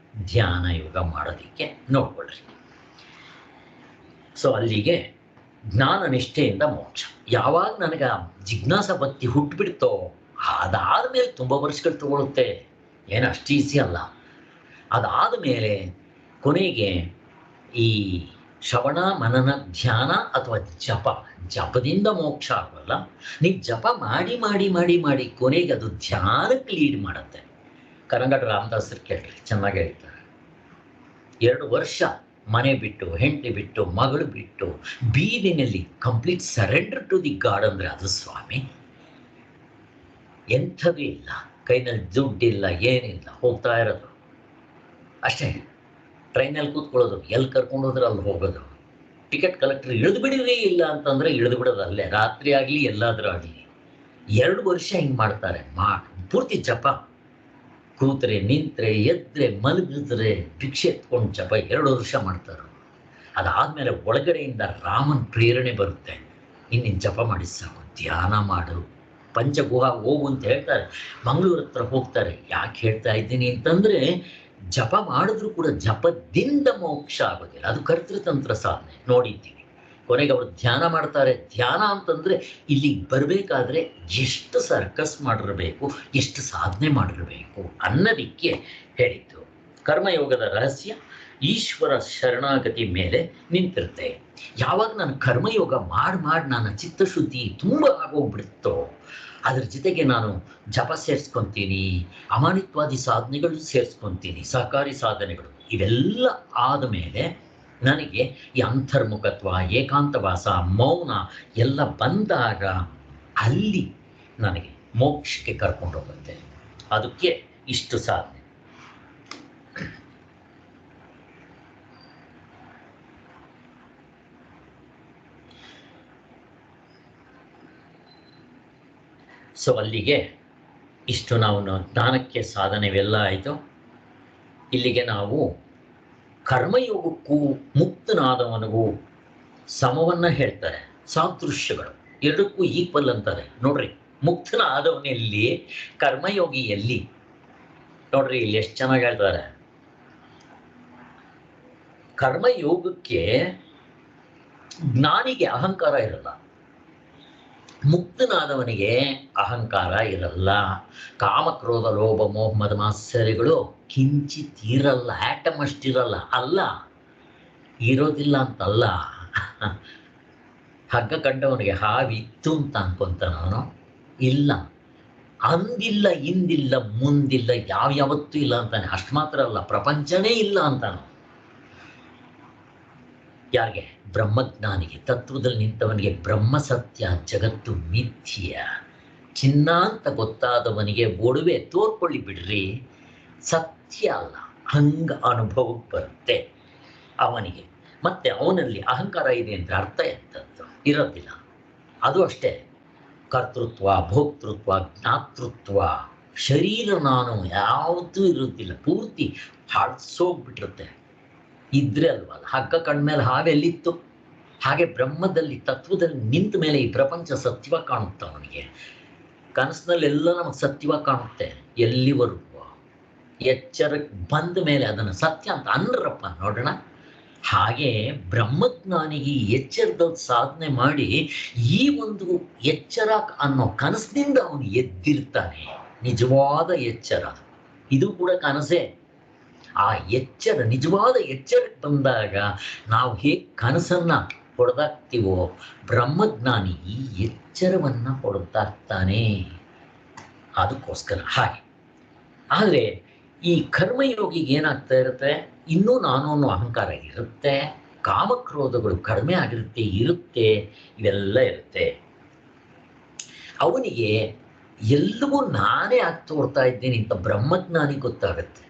ಧ್ಯಾನ ಯೋಗ ಮಾಡೋದಕ್ಕೆ? ನೋಡ್ಕೊಳ್ರಿ. ಸೊ ಅಲ್ಲಿಗೆ ಜ್ಞಾನ ನಿಷ್ಠೆಯಿಂದ ಮೋಕ್ಷ. ಯಾವಾಗ ನನಗೆ ಜಿಜ್ಞಾಸ ಭಕ್ತಿ ಹುಟ್ಟುಬಿಡ್ತೋ ಅದಾದ ಮೇಲೆ ತುಂಬ ವರ್ಷಗಳು ತಗೊಳುತ್ತೆ, ಏನು ಅಷ್ಟು ಈಸಿ ಅಲ್ಲ. ಅದಾದ ಮೇಲೆ ಕೊನೆಗೆ ಈ ಶ್ರವಣ ಮನನ ಧ್ಯಾನ ಅಥವಾ ಜಪದಿಂದ ಮೋಕ್ಷ ಆಗೋಲ್ಲ. ನೀವು ಜಪ ಮಾಡಿ ಮಾಡಿ ಮಾಡಿ ಮಾಡಿ ಕೊನೆಗೆ ಅದು ಧ್ಯಾನಕ್ಕೆ ಲೀಡ್ ಮಾಡುತ್ತೆ. ಕರಂಗಡ ರಾಮದಾಸರು ಕೇಳ್ರಿ, ಚೆನ್ನಾಗಿ ಹೇಳ್ತಾರೆ. 2 ವರ್ಷ ಮನೆ ಬಿಟ್ಟು, ಹೆಂಡತಿ ಬಿಟ್ಟು, ಮಗಳು ಬಿಟ್ಟು, ಬೀದಿನಲ್ಲಿ complete surrender to the god ಅಂದರೆ ಅದು ಸ್ವಾಮಿ. ಎಂಥದೂ ಇಲ್ಲ, ಕೈನಲ್ಲಿ ದುಡ್ಡಿಲ್ಲ, ಏನಿಲ್ಲ, ಹೋಗ್ತಾ ಇರೋದು ಅಷ್ಟೇ. ಟ್ರೈನಲ್ಲಿ ಕೂತ್ಕೊಳ್ಳೋದು, ಎಲ್ಲಿ ಕರ್ಕೊಂಡು ಹೋದ್ರೆ ಅಲ್ಲಿ ಹೋಗೋದು. ಟಿಕೆಟ್ ಕಲೆಕ್ಟರ್ ಇಳಿದು ಬಿಡಿರಿ ಇಲ್ಲ ಅಂತಂದರೆ ಇಳಿದು ಬಿಡೋದು ಅಲ್ಲೇ, ರಾತ್ರಿ ಆಗಲಿ ಎಲ್ಲಾದರೂ ಆಗಲಿ. 2 ವರ್ಷ ಹಿಂಗೆ ಮಾಡ್ತಾರೆ. ಪೂರ್ತಿ ಜಪ, ಕೂತ್ರೆ ನಿಂತ್ರೆ ಎದ್ರೆ ಮಲಗಿದ್ರೆ ಭಿಕ್ಷೆ ಎತ್ಕೊಂಡು ಜಪ 2 ವರ್ಷ ಮಾಡ್ತಾರೆ. ಅದಾದಮೇಲೆ ಒಳಗಡೆಯಿಂದ ರಾಮನ ಪ್ರೇರಣೆ ಬರುತ್ತೆ, ಇನ್ನಿನ್ನು ಜಪ ಮಾಡಿ ಸಾಕು, ಧ್ಯಾನ ಮಾಡು, ಪಂಚಗುಹ ಹೋಗು ಅಂತ ಹೇಳ್ತಾರೆ. ಮಂಗಳೂರು ಹತ್ರ ಹೋಗ್ತಾರೆ. ಯಾಕೆ ಹೇಳ್ತಾ ಇದ್ದೀನಿ ಅಂತಂದರೆ, ಜಪ ಮಾಡಿದ್ರು ಕೂಡ ಜಪದಿಂದ ಮೋಕ್ಷ ಆಗೋದಿಲ್ಲ, ಅದು ಕರ್ತೃತಂತ್ರ ಸಾಧನೆ ನೋಡಿದ್ದೀವಿ. ಕೊನೆಗೆ ಅವರು ಧ್ಯಾನ ಮಾಡ್ತಾರೆ. ಧ್ಯಾನ ಅಂತಂದರೆ ಇಲ್ಲಿಗೆ ಬರಬೇಕಾದ್ರೆ ಎಷ್ಟು ಸರ್ಕಸ್ ಮಾಡಿರಬೇಕು, ಎಷ್ಟು ಸಾಧನೆ ಮಾಡಿರಬೇಕು ಅನ್ನೋದಕ್ಕೆ ಹೇಳಿದ್ದು. ಕರ್ಮಯೋಗದ ರಹಸ್ಯ ಈಶ್ವರ ಶರಣಾಗತಿ ಮೇಲೆ ನಿಂತಿರುತ್ತೆ. ಯಾವಾಗ ನಾನು ಕರ್ಮಯೋಗ ಮಾಡಿ ನನ್ನ ಚಿತ್ತಶುದ್ಧಿ ತುಂಬ ಆಗೋಗ್ಬಿಡುತ್ತೋ, ಅದ್ರ ಜೊತೆಗೆ ನಾನು ಜಪ ಸೇರಿಸ್ಕೊತೀನಿ, ಅಮಾನಿತ್ವಾದಿ ಸಾಧನೆಗಳು ಸೇರಿಸ್ಕೊತೀನಿ, ಸಹಕಾರಿ ಸಾಧನೆಗಳು, ಇವೆಲ್ಲ ಆದಮೇಲೆ ನನಗೆ ಈ ಅಂತರ್ಮುಖತ್ವ, ಏಕಾಂತವಾಸ, ಮೌನ ಎಲ್ಲ ಬಂದಾಗ ಅಲ್ಲಿ ನನಗೆ ಮೋಕ್ಷಕ್ಕೆ ಕರ್ಕೊಂಡು ಹೋಗುತ್ತೆ. ಅದಕ್ಕೆ ಇಷ್ಟು ಸಾಧನೆ. ಸೊ ಅಲ್ಲಿಗೆ ಇಷ್ಟು ನಾವು ಜ್ಞಾನಕ್ಕೆ ಸಾಧನೆವೆಲ್ಲ ಆಯಿತು. ಇಲ್ಲಿಗೆ ನಾವು ಕರ್ಮಯೋಗಕ್ಕೂ ಮುಕ್ತನಾದವನಿಗೂ ಸಮವನ್ನು ಹೇಳ್ತಾರೆ. ಸಾದೃಶ್ಯಗಳು ಎರಡಕ್ಕೂ ಈಕ್ವಲ್ ಅಂತಾರೆ. ನೋಡ್ರಿ, ಮುಕ್ತನಾದವನಲ್ಲಿ, ಕರ್ಮಯೋಗಿಯಲ್ಲಿ ನೋಡ್ರಿ ಇಲ್ಲಿ ಎಷ್ಟು ಚೆನ್ನಾಗಿ ಹೇಳ್ತಾರೆ. ಕರ್ಮಯೋಗಕ್ಕೆ ಜ್ಞಾನಿಗೆ ಅಹಂಕಾರ ಇರಲ್ಲ, ಮುಕ್ತನಾದವನಿಗೆ ಅಹಂಕಾರ ಇರಲ್ಲ. ಕಾಮಕ್ರೋಧ ಲೋಭ ಮೋಹ ಮದ ಮಾತ್ಸರ್ಯಗಳು ಕಿಂಚಿತ್ ಇರಲ್ಲ, ಆಟಮ್ ಅಷ್ಟಿರಲ್ಲ. ಅಲ್ಲ, ಇರೋದಿಲ್ಲ ಅಂತಲ್ಲ. ಹಗ್ಗ ಕಂಡವನಿಗೆ ಹಾವಿತ್ತು ಅಂತ ಅನ್ಕೊಂತಾನವನು. ಇಲ್ಲ, ಅಂದಿಲ್ಲ, ಇಂದಿಲ್ಲ, ಮುಂದಿಲ್ಲ, ಯಾವತ್ತೂ ಇಲ್ಲ ಅಂತಾನೆ. ಅಷ್ಟು ಮಾತ್ರ ಅಲ್ಲ, ಪ್ರಪಂಚನೇ ಇಲ್ಲ ಅಂತಾನು. ಯಾರಿಗೆ? ಬ್ರಹ್ಮಜ್ಞಾನಿಗೆ, ತತ್ವದಲ್ಲಿ ನಿಂತವನಿಗೆ ಬ್ರಹ್ಮ ಸತ್ಯ, ಜಗತ್ತು ಮಿಥ್ಯ, ಚಿನ್ನ ಅಂತ ಗೊತ್ತಾದವನಿಗೆ ಒಡವೆ ತೋರ್ಕೊಳ್ಳಿ ಬಿಡ್ರಿ, ಸತ್ಯ ಅಲ್ಲ, ಹಂಗ ಅನುಭವಕ್ಕೆ ಬರುತ್ತೆ ಅವನಿಗೆ. ಮತ್ತೆ ಅವನಲ್ಲಿ ಅಹಂಕಾರ ಇದೆ ಅಂದರೆ ಅರ್ಥ ಎಂಥದ್ದು ಇರೋದಿಲ್ಲ. ಅದು ಅಷ್ಟೇ, ಕರ್ತೃತ್ವ, ಭೋಕ್ತೃತ್ವ, ಜ್ಞಾತೃತ್ವ, ಶರೀರ ನಾನು ಯಾವುದೂ ಇರುತ್ತಿಲ್ಲ, ಪೂರ್ತಿ ಹಾಡ್ಸೋಗ್ಬಿಟ್ಟಿರುತ್ತೆ. ಇದ್ರೆ ಅಲ್ವಲ್ಲ. ಹಗ್ಗ ಕಣ್ಮೇಲೆ ಹಾವೆಲ್ಲಿತ್ತು? ಹಾಗೆ ಬ್ರಹ್ಮದಲ್ಲಿ ತತ್ವದಲ್ಲಿ ನಿಂತ ಮೇಲೆ ಈ ಪ್ರಪಂಚ ಸತ್ಯವಾಗಿ ಕಾಣುತ್ತೆ ಅವನಿಗೆ. ಕನಸಿನಲ್ಲೆಲ್ಲ ನಮಗೆ ಸತ್ಯವಾಗಿ ಕಾಣುತ್ತೆ. ಎಲ್ಲಿವರೆಗೂ ಎಚ್ಚರಕ್ಕೆ ಬಂದ ಮೇಲೆ ಅದನ್ನು ಸತ್ಯ ಅಂತ ಅನ್ರಪ್ಪ ನೋಡೋಣ. ಹಾಗೆ ಬ್ರಹ್ಮಜ್ಞಾನಿಗೆ ಎಚ್ಚರದಲ್ಲಿ ಸಾಧನೆ ಮಾಡಿ ಈ ಒಂದು ಎಚ್ಚರ ಅನ್ನೋ ಕನಸಿನಿಂದ ಅವನು ಎದ್ದಿರ್ತಾನೆ. ನಿಜವಾದ ಎಚ್ಚರ ಇದು ಕೂಡ ಕನಸೇ. ಆ ಎಚ್ಚರ ನಿಜವಾದ ಎಚ್ಚರಕ್ಕೆ ಬಂದಾಗ ನಾವು ಹೇಗೆ ಕನಸನ್ನ ಹೊಡೆದಾಕ್ತೀವೋ ಬ್ರಹ್ಮಜ್ಞಾನಿ ಈ ಎಚ್ಚರವನ್ನ ಹೊಡೆದಾಕ್ತಾನೆ. ಅದಕ್ಕೋಸ್ಕರ ಹಾಗೆ. ಆದರೆ ಈ ಕರ್ಮಯೋಗಿಗೆ ಏನಾಗ್ತಾ ಇರುತ್ತೆ, ಇನ್ನೂ ನಾನು ಅನ್ನೋ ಅಹಂಕಾರ ಇರುತ್ತೆ, ಕಾಮಕ್ರೋಧಗಳು ಕಡಿಮೆ ಇರುತ್ತೆ, ಇವೆಲ್ಲ ಇರುತ್ತೆ. ಅವನಿಗೆ ಎಲ್ಲವೂ ನಾನೇ ಆಗಿ ತೋರ್ತಾ ಇದ್ದೀನಿ ಅಂತ ಬ್ರಹ್ಮಜ್ಞಾನಿ ಗೊತ್ತಾಗತ್ತೆ.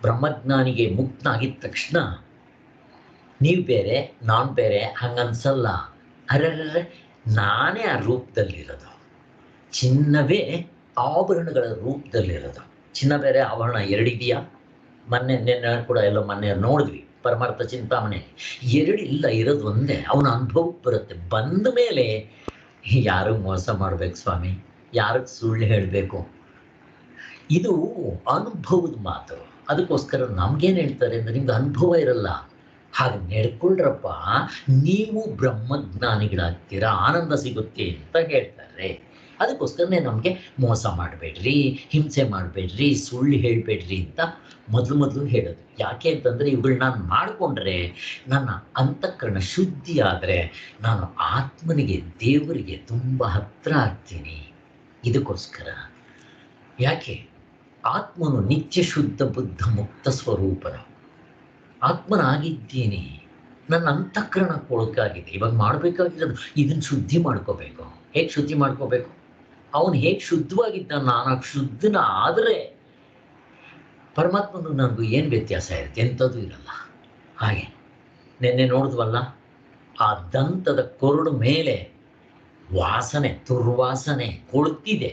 ಬ್ರಹ್ಮಜ್ಞಾನಿಗೆ ಮುಕ್ತನಾಗಿದ್ದ ತಕ್ಷಣ ನೀವು ಬೇರೆ ನಾನು ಬೇರೆ ಹಂಗನ್ಸಲ್ಲ. ಅರೆ ನಾನೇ ಆ ರೂಪದಲ್ಲಿರೋದು. ಚಿನ್ನವೇ ಆಭರಣಗಳ ರೂಪದಲ್ಲಿರೋದು. ಚಿನ್ನ ಬೇರೆ ಆಭರಣ ಎರಡಿದೆಯಾ? ನಿನ್ನೆ ಕೂಡ ಎಲ್ಲೋ ಮೊನ್ನೆ ನೋಡಿದ್ವಿ ಪರಮಾರ್ಥ ಚಿಂತಾಮಣೆ. ಎರಡಿಲ್ಲ, ಇರೋದು ಒಂದೇ. ಅವನ ಅನುಭವಕ್ಕೆ ಬರುತ್ತೆ. ಬಂದ ಮೇಲೆ ಯಾರಿಗೆ ಮೋಸ ಮಾಡ್ಬೇಕು ಸ್ವಾಮಿ, ಯಾರಿಗೆ ಸುಳ್ಳು ಹೇಳಬೇಕು? ಇದು ಅನುಭವದ ಮಾತು. ಅದಕ್ಕೋಸ್ಕರ ನಮ್ಗೇನು ಹೇಳ್ತಾರೆ ಅಂದರೆ, ನಿಮ್ಗೆ ಅನುಭವ ಇರಲ್ಲ, ಹಾಗೆ ನಡ್ಕೊಳ್ರಪ್ಪ, ನೀವು ಬ್ರಹ್ಮಜ್ಞಾನಿಗಳಾಗ್ತೀರಾ, ಆನಂದ ಸಿಗುತ್ತೆ ಅಂತ ಹೇಳ್ತಾರೆ. ಅದಕ್ಕೋಸ್ಕರನೇ ನಮಗೆ ಮೋಸ ಮಾಡಬೇಡ್ರಿ, ಹಿಂಸೆ ಮಾಡಬೇಡ್ರಿ, ಸುಳ್ಳು ಹೇಳಬೇಡ್ರಿ ಅಂತ ಮೊದಲು ಹೇಳೋದು. ಯಾಕೆ ಅಂತಂದರೆ ಇವುಗಳು ನಾನು ಮಾಡಿಕೊಂಡ್ರೆ ನನ್ನ ಅಂತಃಕರಣ ಶುದ್ಧಿ ಆದರೆ ನಾನು ಆತ್ಮನಿಗೆ ದೇವರಿಗೆ ತುಂಬ ಹತ್ರ ಆಗ್ತೀನಿ. ಇದಕ್ಕೋಸ್ಕರ ಯಾಕೆ ಆತ್ಮನು ನಿತ್ಯ ಶುದ್ಧ ಬುದ್ಧ ಮುಕ್ತ ಸ್ವರೂಪನ ಆತ್ಮನಾಗಿದ್ದೀನಿ. ನನ್ನ ಅಂತಃಕರಣ ಕೊಳಕಾಗಿದೆ. ಇವಾಗ ಮಾಡಬೇಕಾಗಿರೋದು ಇದನ್ನು ಶುದ್ಧಿ ಮಾಡ್ಕೋಬೇಕು. ಹೇಗೆ ಶುದ್ಧಿ ಮಾಡ್ಕೋಬೇಕು? ಅವನು ಹೇಗೆ ಶುದ್ಧವಾಗಿದ್ದ ನಾನು ಶುದ್ಧನ ಆದರೆ ಪರಮಾತ್ಮನು ನನಗೂ ಏನು ವ್ಯತ್ಯಾಸ ಇರುತ್ತೆ? ಎಂಥದ್ದು ಇರಲ್ಲ. ಹಾಗೆ ನಿನ್ನೆ ನೋಡಿದ್ವಲ್ಲ, ಆ ದಂತದ ಕೊರಡು ಮೇಲೆ ವಾಸನೆ, ದುರ್ವಾಸನೆ ಕೊಳ್ತಿದೆ.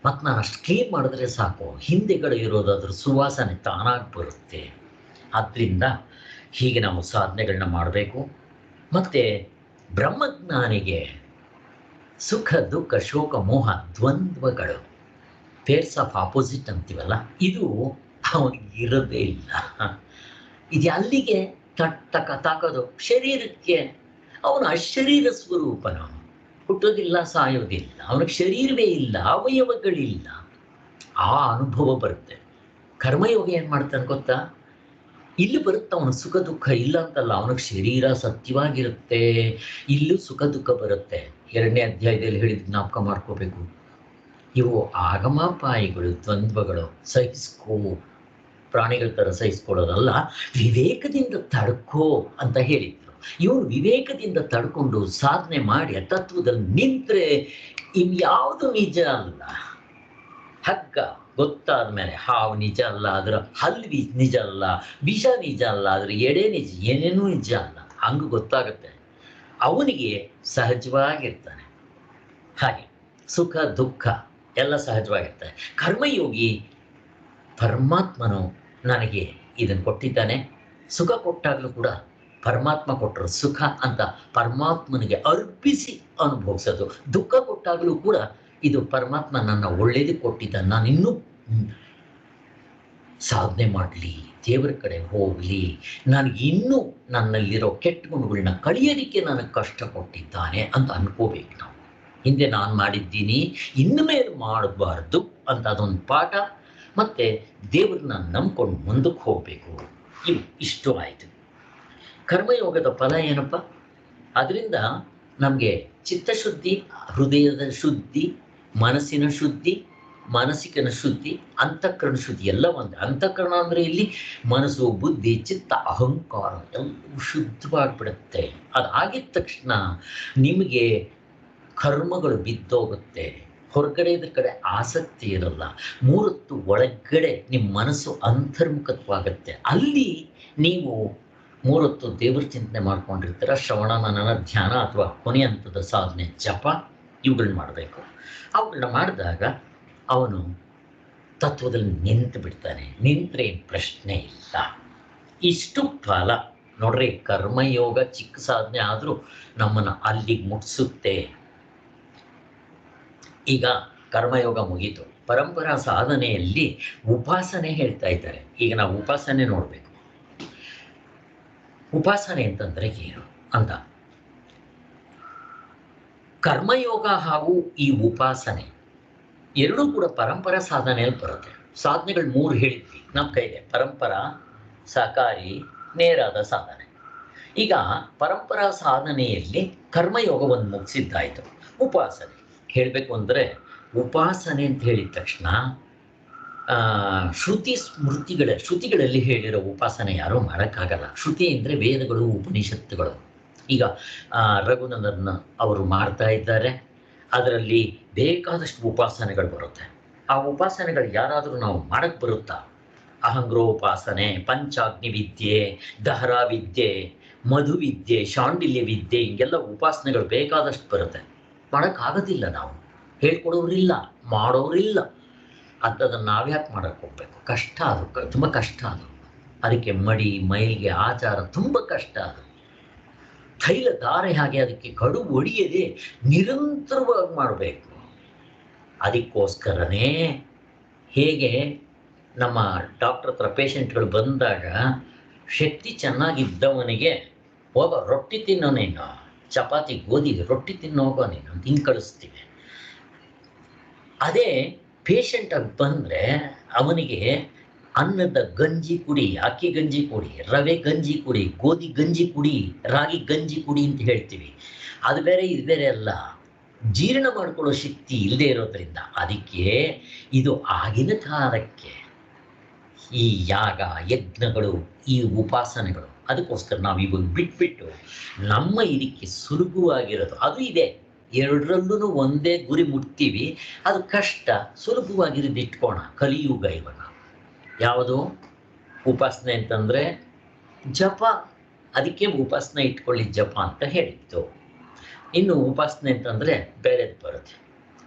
ಮತ್ತು ನಾನು ಅಷ್ಟು ಕ್ಲೀನ್ ಮಾಡಿದ್ರೆ ಸಾಕು, ಹಿಂದೆಗಡೆ ಇರೋದು ಅದ್ರ ಸುವಾಸನೆ ತಾನಾಗಿ ಬರುತ್ತೆ. ಆದ್ದರಿಂದ ಹೀಗೆ ನಾವು ಸಾಧನೆಗಳನ್ನ ಮಾಡಬೇಕು. ಮತ್ತು ಬ್ರಹ್ಮಜ್ಞಾನಿಗೆ ಸುಖ ದುಃಖ ಶೋಕ ಮೋಹ ದ್ವಂದ್ವಗಳು, ಪೇರ್ಸ್ ಆಫ್ ಆಪೋಸಿಟ್ ಅಂತೀವಲ್ಲ, ಇದು ಅವನಿಗೆ ಇರೋದೇ ಇಲ್ಲ. ಇದು ಅಲ್ಲಿಗೆ ತಾಕೋದು ಶರೀರಕ್ಕೆ. ಅವನು ಅಶರೀರ ಸ್ವರೂಪನು, ಹುಟ್ಟೋದಿಲ್ಲ, ಸಾಯೋದಿಲ್ಲ, ಅವನಿಗೆ ಶರೀರವೇ ಇಲ್ಲ, ಅವಯವಗಳಿಲ್ಲ. ಆ ಅನುಭವ ಬರುತ್ತೆ. ಕರ್ಮಯೋಗಿ ಏನು ಮಾಡ್ತಾನೆ ಗೊತ್ತಾ? ಇಲ್ಲಿ ಬರುತ್ತೆ ಅವನು ಸುಖ ದುಃಖ ಇಲ್ಲ ಅಂತಲ್ಲ, ಅವನಿಗೆ ಶರೀರ ಸತ್ಯವಾಗಿರುತ್ತೆ, ಇಲ್ಲೂ ಸುಖ ದುಃಖ ಬರುತ್ತೆ. 2ನೇ ಅಧ್ಯಾಯದಲ್ಲಿ ಹೇಳಿದ ಜ್ಞಾಪಕ ಮಾಡ್ಕೋಬೇಕು. ಇವು ಆಗಮಾಪಾಯಿಗಳು, ದ್ವಂದ್ವಗಳು. ಸಹಿಸ್ಕೋ, ಪ್ರಾಣಿಗಳ ಥರ ಸಹಿಸ್ಕೊಳ್ಳೋದಲ್ಲ, ವಿವೇಕದಿಂದ ತಡ್ಕೋ ಅಂತ ಹೇಳಿದ್ರು. ಇವರು ವಿವೇಕದಿಂದ ತಡ್ಕೊಂಡು ಸಾಧನೆ ಮಾಡಿ ಆ ತತ್ವದಲ್ಲಿ ನಿಂತರೆ ಇನ್ಯಾವುದು ನಿಜ ಅಲ್ಲ. ಹಗ್ಗ ಗೊತ್ತಾದ ಮೇಲೆ ಹಾವು ನಿಜ ಅಲ್ಲ, ಅದರ ಹಲ್ಲು ನಿಜ ಅಲ್ಲ, ವಿಷ ನಿಜ ಅಲ್ಲ, ಅದರ ಎಡೆ ನಿಜ, ಏನೇನೂ ನಿಜ ಅಲ್ಲ. ಹಂಗೆ ಗೊತ್ತಾಗುತ್ತೆ. ಅವನಿಗೆ ಸಹಜವಾಗಿರ್ತಾನೆ. ಹಾಗೆ ಸುಖ ದುಃಖ ಎಲ್ಲ ಸಹಜವಾಗಿರ್ತಾರೆ. ಕರ್ಮಯೋಗಿ ಪರಮಾತ್ಮನು ನನಗೆ ಇದನ್ನು ಕೊಟ್ಟಿದ್ದಾನೆ, ಸುಖ ಕೊಟ್ಟಾಗಲೂ ಕೂಡ ಪರಮಾತ್ಮ ಕೊಟ್ಟರು ಸುಖ ಅಂತ ಪರಮಾತ್ಮನಿಗೆ ಅರ್ಪಿಸಿ ಅನುಭವಿಸೋದು. ದುಃಖ ಕೊಟ್ಟಾಗಲೂ ಕೂಡ ಇದು ಪರಮಾತ್ಮ ನನ್ನ ಒಳ್ಳೇದು ಕೊಟ್ಟಿದ್ದಾನೆ, ನಾನು ಇನ್ನೂ ಸಾಧನೆ ಮಾಡಲಿ, ದೇವರ ಕಡೆ ಹೋಗಲಿ, ನನಗೆ ಇನ್ನೂ ನನ್ನಲ್ಲಿರೋ ಕೆಟ್ಟ ಗುಣಗಳನ್ನ ಕಳಿಯೋದಕ್ಕೆ ನನಗೆ ಕಷ್ಟ ಕೊಟ್ಟಿದ್ದಾನೆ ಅಂತ ಅನ್ಕೋಬೇಕು ನಾವು. ಹಿಂದೆ ನಾನು ಮಾಡಿದ್ದೀನಿ, ಇನ್ನು ಮೇಲೆ ಮಾಡಬಾರ್ದು ಅಂತ ಅದೊಂದು ಪಾಠ. ಮತ್ತು ದೇವ್ರನ್ನ ನಂಬ್ಕೊಂಡು ಮುಂದಕ್ಕೆ ಹೋಗಬೇಕು. ಇಷ್ಟು ಆಯಿತು. ಕರ್ಮಯೋಗದ ಫಲ ಏನಪ್ಪ? ಅದರಿಂದ ನಮಗೆ ಚಿತ್ತಶುದ್ಧಿ, ಹೃದಯದ ಶುದ್ಧಿ, ಮನಸ್ಸಿನ ಶುದ್ಧಿ, ಮಾನಸಿಕನ ಶುದ್ಧಿ, ಅಂತಃಕರಣ ಶುದ್ಧಿ ಎಲ್ಲ ಒಂದು. ಅಂತಃಕರಣ ಅಂದರೆ ಇಲ್ಲಿ ಮನಸ್ಸು, ಬುದ್ಧಿ, ಚಿತ್ತ, ಅಹಂಕಾರ ಎಲ್ಲವೂ ಶುದ್ಧವಾಗಿಬಿಡುತ್ತೆ. ಅದಾಗಿದ್ದ ತಕ್ಷಣ ನಿಮಗೆ ಕರ್ಮಗಳು ಬಿದ್ದೋಗುತ್ತೆ, ಹೊರಗಡೆದ ಕಡೆ ಆಸಕ್ತಿ ಇರಲ್ಲ. 3 ಹೊತ್ತು ಒಳಗಡೆ ನಿಮ್ಮ ಮನಸ್ಸು ಅಂತರ್ಮುಖತ್ವಾಗುತ್ತೆ. ಅಲ್ಲಿ ನೀವು 3 ಹೊತ್ತು ದೇವ್ರ ಚಿಂತನೆ ಮಾಡ್ಕೊಂಡಿರ್ತೀರ. ಶ್ರವಣ, ಮನನ, ಧ್ಯಾನ ಅಥವಾ ಕೊನೆಯ ಹಂತದ ಸಾಧನೆ ಜಪ, ಇವುಗಳನ್ನ ಮಾಡಬೇಕು. ಅವುಗಳನ್ನ ಮಾಡಿದಾಗ ಅವನು ತತ್ವದಲ್ಲಿ ನಿಂತು ಬಿಡ್ತಾನೆ. ನಿಂತರೆ ಪ್ರಶ್ನೆ ಇಲ್ಲ. ಇಷ್ಟು ಫಲ ನೋಡ್ರಿ. ಕರ್ಮಯೋಗ ಚಿಕ್ಕ ಸಾಧನೆ ಆದರೂ ನಮ್ಮನ್ನು ಅಲ್ಲಿಗೆ ಮುಟ್ಸುತ್ತೆ. ಈಗ ಕರ್ಮಯೋಗ ಮುಗೀತು. ಪರಂಪರಾ ಸಾಧನೆಯಲ್ಲಿ ಉಪಾಸನೆ ಹೇಳ್ತಾ ಇದ್ದಾರೆ. ಈಗ ನಾವು ಉಪಾಸನೆ ನೋಡಬೇಕು. ಉಪಾಸನೆ ಅಂತಂದ್ರೆ ಏನು ಅಂತ. ಕರ್ಮಯೋಗ ಹಾಗೂ ಈ ಉಪಾಸನೆ ಎರಡೂ ಕೂಡ ಪರಂಪರಾ ಸಾಧನೆಯಲ್ಲಿ ಬರುತ್ತೆ. ಸಾಧನೆಗಳು 3 ಹೇಳಿದ್ವಿ ನಮ್ಮ ಕೈಗೆ: ಪರಂಪರಾ, ಸಕಾರಿ, ನೇರಾದ ಸಾಧನೆ. ಈಗ ಪರಂಪರಾ ಸಾಧನೆಯಲ್ಲಿ ಕರ್ಮಯೋಗ ಒಂದು ಮುಗಿಸಿದ್ದಾಯಿತು. ಉಪಾಸನೆ ಹೇಳಬೇಕು ಅಂದರೆ, ಉಪಾಸನೆ ಅಂತ ಹೇಳಿದ ತಕ್ಷಣ ಶ್ರುತಿಗಳಲ್ಲಿ ಹೇಳಿರೋ ಉಪಾಸನೆ ಯಾರೂ ಮಾಡೋಕ್ಕಾಗಲ್ಲ. ಶ್ರುತಿ ಅಂದರೆ ವೇದಗಳು, ಉಪನಿಷತ್ತುಗಳು. ಈಗ ರಘುನಂದನ್ ಅವರು ಮಾಡ್ತಾ ಇದ್ದಾರೆ. ಅದರಲ್ಲಿ ಬೇಕಾದಷ್ಟು ಉಪಾಸನೆಗಳು ಬರುತ್ತೆ. ಆ ಉಪಾಸನೆಗಳು ಯಾರಾದರೂ ನಾವು ಮಾಡಕ್ಕೆ ಬರುತ್ತಾ? ಅಹಂಗ್ರೋಪಾಸನೆ, ಪಂಚಾಗ್ನಿ ವಿದ್ಯೆ, ದಹರಾ ವಿದ್ಯೆ, ಮಧುವಿದ್ಯೆ, ಶಾಂಡಿಲ್ಯ ವಿದ್ಯೆ, ಹಿಂಗೆಲ್ಲ ಉಪಾಸನೆಗಳು ಬೇಕಾದಷ್ಟು ಬರುತ್ತೆ. ಮಾಡೋಕ್ಕಾಗೋದಿಲ್ಲ. ನಾವು ಹೇಳ್ಕೊಡೋರಿಲ್ಲ, ಮಾಡೋರಿಲ್ಲ. ಅಂಥದನ್ನು ನಾವ್ಯಾಕೆ ಮಾಡೋಕ್ಕೆ ಹೋಗ್ಬೇಕು? ಕಷ್ಟ. ಅದು ತುಂಬ ಕಷ್ಟ. ಅದಕ್ಕೆ ಮಡಿ ಮೈಲಿಗೆ ಆಚಾರ ತುಂಬ ಕಷ್ಟ. ಅದು ತೈಲ ಧಾರೆ ಹಾಗೆ ಅದಕ್ಕೆ ಕಡು ಒಡೆಯದೆ ನಿರಂತರವಾಗಿ ಮಾಡಬೇಕು. ಅದಕ್ಕೋಸ್ಕರನೇ ಹೇಗೆ ನಮ್ಮ ಡಾಕ್ಟರ್ ಹತ್ರ ಪೇಷಂಟ್ಗಳು ಬಂದಾಗ ಶಕ್ತಿ ಚೆನ್ನಾಗಿದ್ದವನಿಗೆ ಹೋಗ ರೊಟ್ಟಿ ತಿನ್ನೋ ನೀನು, ಚಪಾತಿ ಗೋಧಿ ರೊಟ್ಟಿ ತಿನ್ನೋಗೋ ನೀನು ಅಂತ ಹಿಂಗೆ ಕಳಿಸ್ತೀವಿ. ಅದೇ ಪೇಷಂಟಾಗಿ ಬಂದರೆ ಅವನಿಗೆ ಅನ್ನದ ಗಂಜಿ ಕುಡಿ, ಅಕ್ಕಿ ಗಂಜಿ ಕುಡಿ, ರವೆ ಗಂಜಿ ಕುಡಿ, ಗೋಧಿ ಗಂಜಿ ಕುಡಿ, ರಾಗಿ ಗಂಜಿ ಕುಡಿ ಅಂತ ಹೇಳ್ತೀವಿ. ಅದು ಬೇರೆ ಇದು ಬೇರೆ ಅಲ್ಲ. ಜೀರ್ಣ ಮಾಡ್ಕೊಳ್ಳೋ ಶಕ್ತಿ ಇಲ್ಲದೆ ಇರೋದ್ರಿಂದ ಅದಕ್ಕೆ ಇದು ಆಗಿನ ಕಾಲಕ್ಕೆ ಈ ಯಾಗ ಯಜ್ಞಗಳು, ಈ ಉಪಾಸನೆಗಳು. ಅದಕ್ಕೋಸ್ಕರ ನಾವು ಇವಾಗ ಬಿಟ್ಬಿಟ್ಟು ನಮ್ಮ ಇದಕ್ಕೆ ಸುಲಭವಾಗಿರೋದು ಅದು ಇದೆ. ಎರಡರಲ್ಲೂ ಒಂದೇ ಗುರಿ ಮುಟ್ತೀವಿ. ಅದು ಕಷ್ಟ. ಸುಲಭವಾಗಿರೋದು ಇಟ್ಕೋಣ. ಕಲಿಯುಗ ಇವಾಗ ಯಾವುದು? ಉಪಾಸನೆ ಅಂತಂದರೆ ಜಪ. ಅದಕ್ಕೆ ಉಪಾಸನೆ ಇಟ್ಕೊಳ್ಳಿ ಜಪ ಅಂತ ಹೇಳಿತ್ತು. ಇನ್ನು ಉಪಾಸನೆ ಅಂತಂದರೆ ಬೇರೆದು ಬರುತ್ತೆ,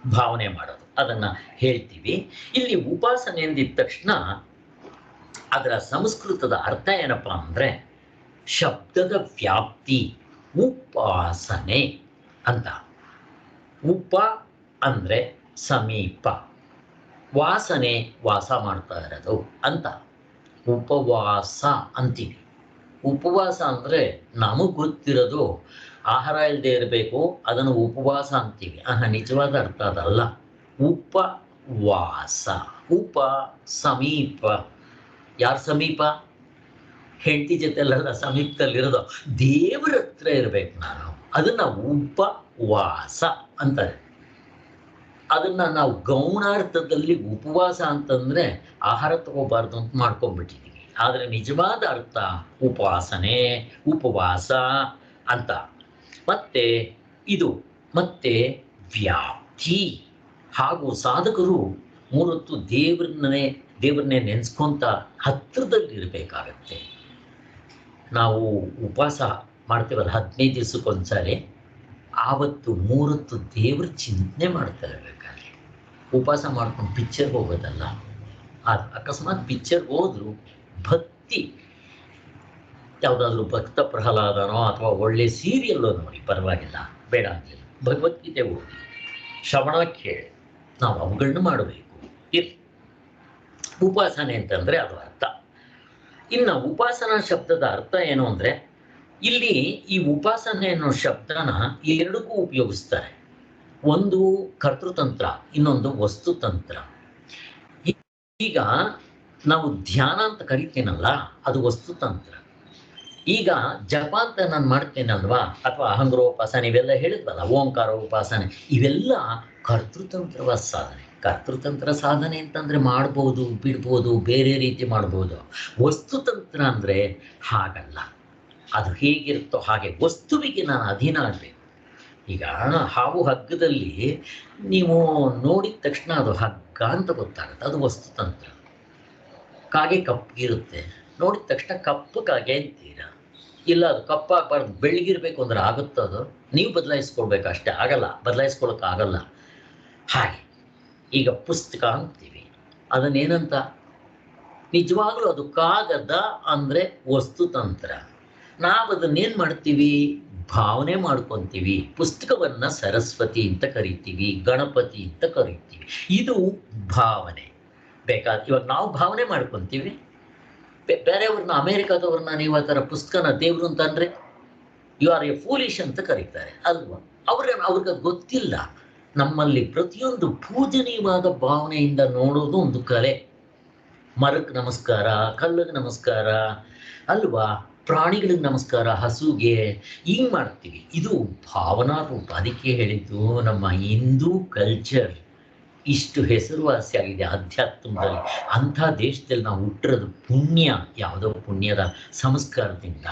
ಭಾವನೆ ಮಾಡೋದು. ಅದನ್ನು ಹೇಳ್ತೀವಿ. ಇಲ್ಲಿ ಉಪಾಸನೆ ಅಂದಿದ ತಕ್ಷಣ ಅದರ ಸಂಸ್ಕೃತದ ಅರ್ಥ ಏನಪ್ಪ ಅಂದರೆ ಶಬ್ದದ ವ್ಯಾಪ್ತಿ. ಉಪಾಸನೆ ಅಂತ. ಉಪ ಅಂದರೆ ಸಮೀಪ, ವಾಸನೆ ವಾಸ ಮಾಡ್ತಾ ಇರೋದು ಅಂತ. ಉಪವಾಸ ಅಂತೀವಿ. ಉಪವಾಸ ಅಂದರೆ ನಮಗೆ ಗೊತ್ತಿರೋದು ಆಹಾರ ಇಲ್ಲದೆ ಇರಬೇಕು, ಅದನ್ನು ಉಪವಾಸ ಅಂತೀವಿ. ನಿಜವಾದ ಅರ್ಥ ಅದಲ್ಲ. ಉಪವಾಸ. ಉಪ ಸಮೀಪ. ಯಾರು ಸಮೀಪ? ಹೆಂಡತಿ ಜೊತೆಲೆಲ್ಲ ಸಮೀಪದಲ್ಲಿರೋದು. ದೇವರ ಹತ್ರ ಇರಬೇಕು ನಾನು. ಅದನ್ನು ಉಪವಾಸ ಅಂತಾರೆ. ಅದನ್ನು ನಾವು ಗೌಣಾರ್ಥದಲ್ಲಿ ಉಪವಾಸ ಅಂತಂದರೆ ಆಹಾರ ತಗೋಬಾರ್ದು ಅಂತ ಮಾಡ್ಕೊಂಡ್ಬಿಟ್ಟಿದ್ದೀವಿ. ಆದರೆ ನಿಜವಾದ ಅರ್ಥ ಉಪಾಸನೆ, ಉಪವಾಸ ಅಂತ. ಮತ್ತೆ ಇದು ಮತ್ತೆ ವ್ಯಾಪ್ತಿ. ಹಾಗೂ ಸಾಧಕರು 3 ಹೊತ್ತು ದೇವರನ್ನೇ ನೆನೆಸ್ಕೊಂತ ಹತ್ತಿರದಲ್ಲಿರಬೇಕಾಗತ್ತೆ. ನಾವು ಉಪವಾಸ ಮಾಡ್ತೀವಲ್ಲ 15 ದಿವಸಕ್ಕೊಂದ್ಸಾರಿ, ಆವತ್ತು 3 ಹೊತ್ತು ದೇವ್ರ ಚಿಂತನೆ ಮಾಡ್ತಾ ಇರಬೇಕಾದ್ರೆ. ಉಪವಾಸ ಮಾಡ್ಕೊಂಡು ಪಿಕ್ಚರ್ಗೆ ಹೋಗೋದಲ್ಲ. ಅಕಸ್ಮಾತ್ ಪಿಕ್ಚರ್ಗೆ ಹೋದ್ರು ಭಕ್ತಿ, ಯಾವುದಾದ್ರೂ ಭಕ್ತ ಪ್ರಹ್ಲಾದನೋ ಅಥವಾ ಒಳ್ಳೆ ಸೀರಿಯಲ್ಲೋ ನೋಡಿ, ಪರವಾಗಿಲ್ಲ, ಬೇಡ ಆಗಲಿಲ್ಲ. ಭಗವದ್ಗೀತೆ ಓದಿ, ಶ್ರವಣ ಕೇಳಿ, ನಾವು ಅವುಗಳನ್ನ ಮಾಡಬೇಕು. ಉಪಾಸನೆ ಅಂತಂದರೆ ಅದು ಅರ್ಥ. ಇನ್ನು ಉಪಾಸನಾ ಶಬ್ದದ ಅರ್ಥ ಏನು ಅಂದರೆ, ಇಲ್ಲಿ ಈ ಉಪಾಸನೆ ಅನ್ನೋ ಶಬ್ದನ ಎರಡಕ್ಕೂ ಉಪಯೋಗಿಸ್ತಾರೆ. ಒಂದು ಕರ್ತೃತಂತ್ರ, ಇನ್ನೊಂದು ವಸ್ತುತಂತ್ರ. ಈಗ ನಾವು ಧ್ಯಾನ ಅಂತ ಕರಿತೀನಲ್ಲ, ಅದು ವಸ್ತುತಂತ್ರ. ಈಗ ಜಪ ಅಂತ ನಾನು ಮಾಡ್ತೇನಲ್ವಾ, ಅಥವಾ ಅಹಂಗ್ರೋಪಾಸನೆ, ಇವೆಲ್ಲ ಹೇಳಿದ್ವಲ್ಲ, ಓಂಕಾರ ಉಪಾಸನೆ, ಇವೆಲ್ಲ ಕರ್ತೃತಂತ್ರವಾದ ಸಾಧನೆ. ಕರ್ತೃತಂತ್ರ ಸಾಧನೆ ಅಂತಂದರೆ ಮಾಡ್ಬೋದು, ಬಿಡ್ಬೋದು, ಬೇರೆ ರೀತಿ ಮಾಡ್ಬೋದು. ವಸ್ತುತಂತ್ರ ಅಂದರೆ ಹಾಗಲ್ಲ. ಅದು ಹೇಗಿರುತ್ತೋ ಹಾಗೆ ವಸ್ತುವಿಗೆ ನಾನು ಅಧೀನ ಆಗಬೇಕು. ಈಗ ಹಾವು ಹಗ್ಗದಲ್ಲಿ ನೀವು ನೋಡಿದ ತಕ್ಷಣ ಅದು ಹಗ್ಗ ಅಂತ ಗೊತ್ತಾಗುತ್ತೆ, ಅದು ವಸ್ತುತಂತ್ರ. ಕಾಗೆ ಕಪ್ಪಗಿರುತ್ತೆ, ನೋಡಿದ ತಕ್ಷಣ ಕಪ್ಪು ಕಾಗೆ ಅಂತೀರ. ಇಲ್ಲ, ಅದು ಕಪ್ಪಾಗಬಾರ್ದು, ಬೆಳಗಿರ್ಬೇಕು ಅಂದ್ರೆ ಆಗುತ್ತೋ? ಅದು ನೀವು ಬದಲಾಯಿಸ್ಕೊಳ್ಬೇಕು ಅಷ್ಟೇ, ಆಗಲ್ಲ, ಬದಲಾಯಿಸ್ಕೊಳಕ್ಕಾಗಲ್ಲ. ಹಾಗೆ ಈಗ ಪುಸ್ತಕ ಅಂತೀವಿ, ಅದನ್ನೇನಂತ? ನಿಜವಾಗ್ಲೂ ಅದು ಕಾಗದ ಅಂದರೆ ವಸ್ತುತಂತ್ರ. ನಾವು ಅದನ್ನೇನು ಮಾಡ್ತೀವಿ, ಭಾವನೆ ಮಾಡ್ಕೊತೀವಿ. ಪುಸ್ತಕವನ್ನು ಸರಸ್ವತಿ ಅಂತ ಕರಿತೀವಿ, ಗಣಪತಿ ಅಂತ ಕರಿತೀವಿ. ಇದು ಭಾವನೆ. ಇವಾಗ ನಾವು ಭಾವನೆ ಮಾಡ್ಕೊತೀವಿ. ಬೇರೆಯವ್ರನ್ನ, ಅಮೇರಿಕಾದವ್ರನ್ನ ನೀವು ಆ ಥರ ಪುಸ್ತಕನ ದೇವರು ಅಂತಂದರೆ ಯು ಆರ್ ಎ ಫೂಲಿಶ್ ಅಂತ ಕರೀತಾರೆ ಅಲ್ವಾ. ಅವ್ರಿಗೆ ಗೊತ್ತಿಲ್ಲ ನಮ್ಮಲ್ಲಿ ಪ್ರತಿಯೊಂದು ಪೂಜನೀಯವಾದ ಭಾವನೆಯಿಂದ ನೋಡೋದು ಒಂದು ಕಲೆ. ಮರಕ್ಕೆ ನಮಸ್ಕಾರ, ಕಲ್ಲಿಗೆ ನಮಸ್ಕಾರ ಅಲ್ವಾ, ಪ್ರಾಣಿಗಳಿಗೆ ನಮಸ್ಕಾರ, ಹಸುಗೆ ಹಿಂಗೆ ಮಾಡ್ತೀವಿ. ಇದು ಭಾವನಾ ರೂಪ. ಅದಕ್ಕೆ ಹೇಳಿದ್ದು ನಮ್ಮ ಹಿಂದೂ ಕಲ್ಚರ್ ಇಷ್ಟು ಹೆಸರುವಾಸಿಯಾಗಿದೆ ಅಧ್ಯಾತ್ಮದಲ್ಲಿ. ಅಂಥ ದೇಶದಲ್ಲಿ ನಾವು ಹುಟ್ಟಿರೋದು ಪುಣ್ಯ. ಯಾವುದೋ ಪುಣ್ಯದ ಸಂಸ್ಕಾರದಿಂದ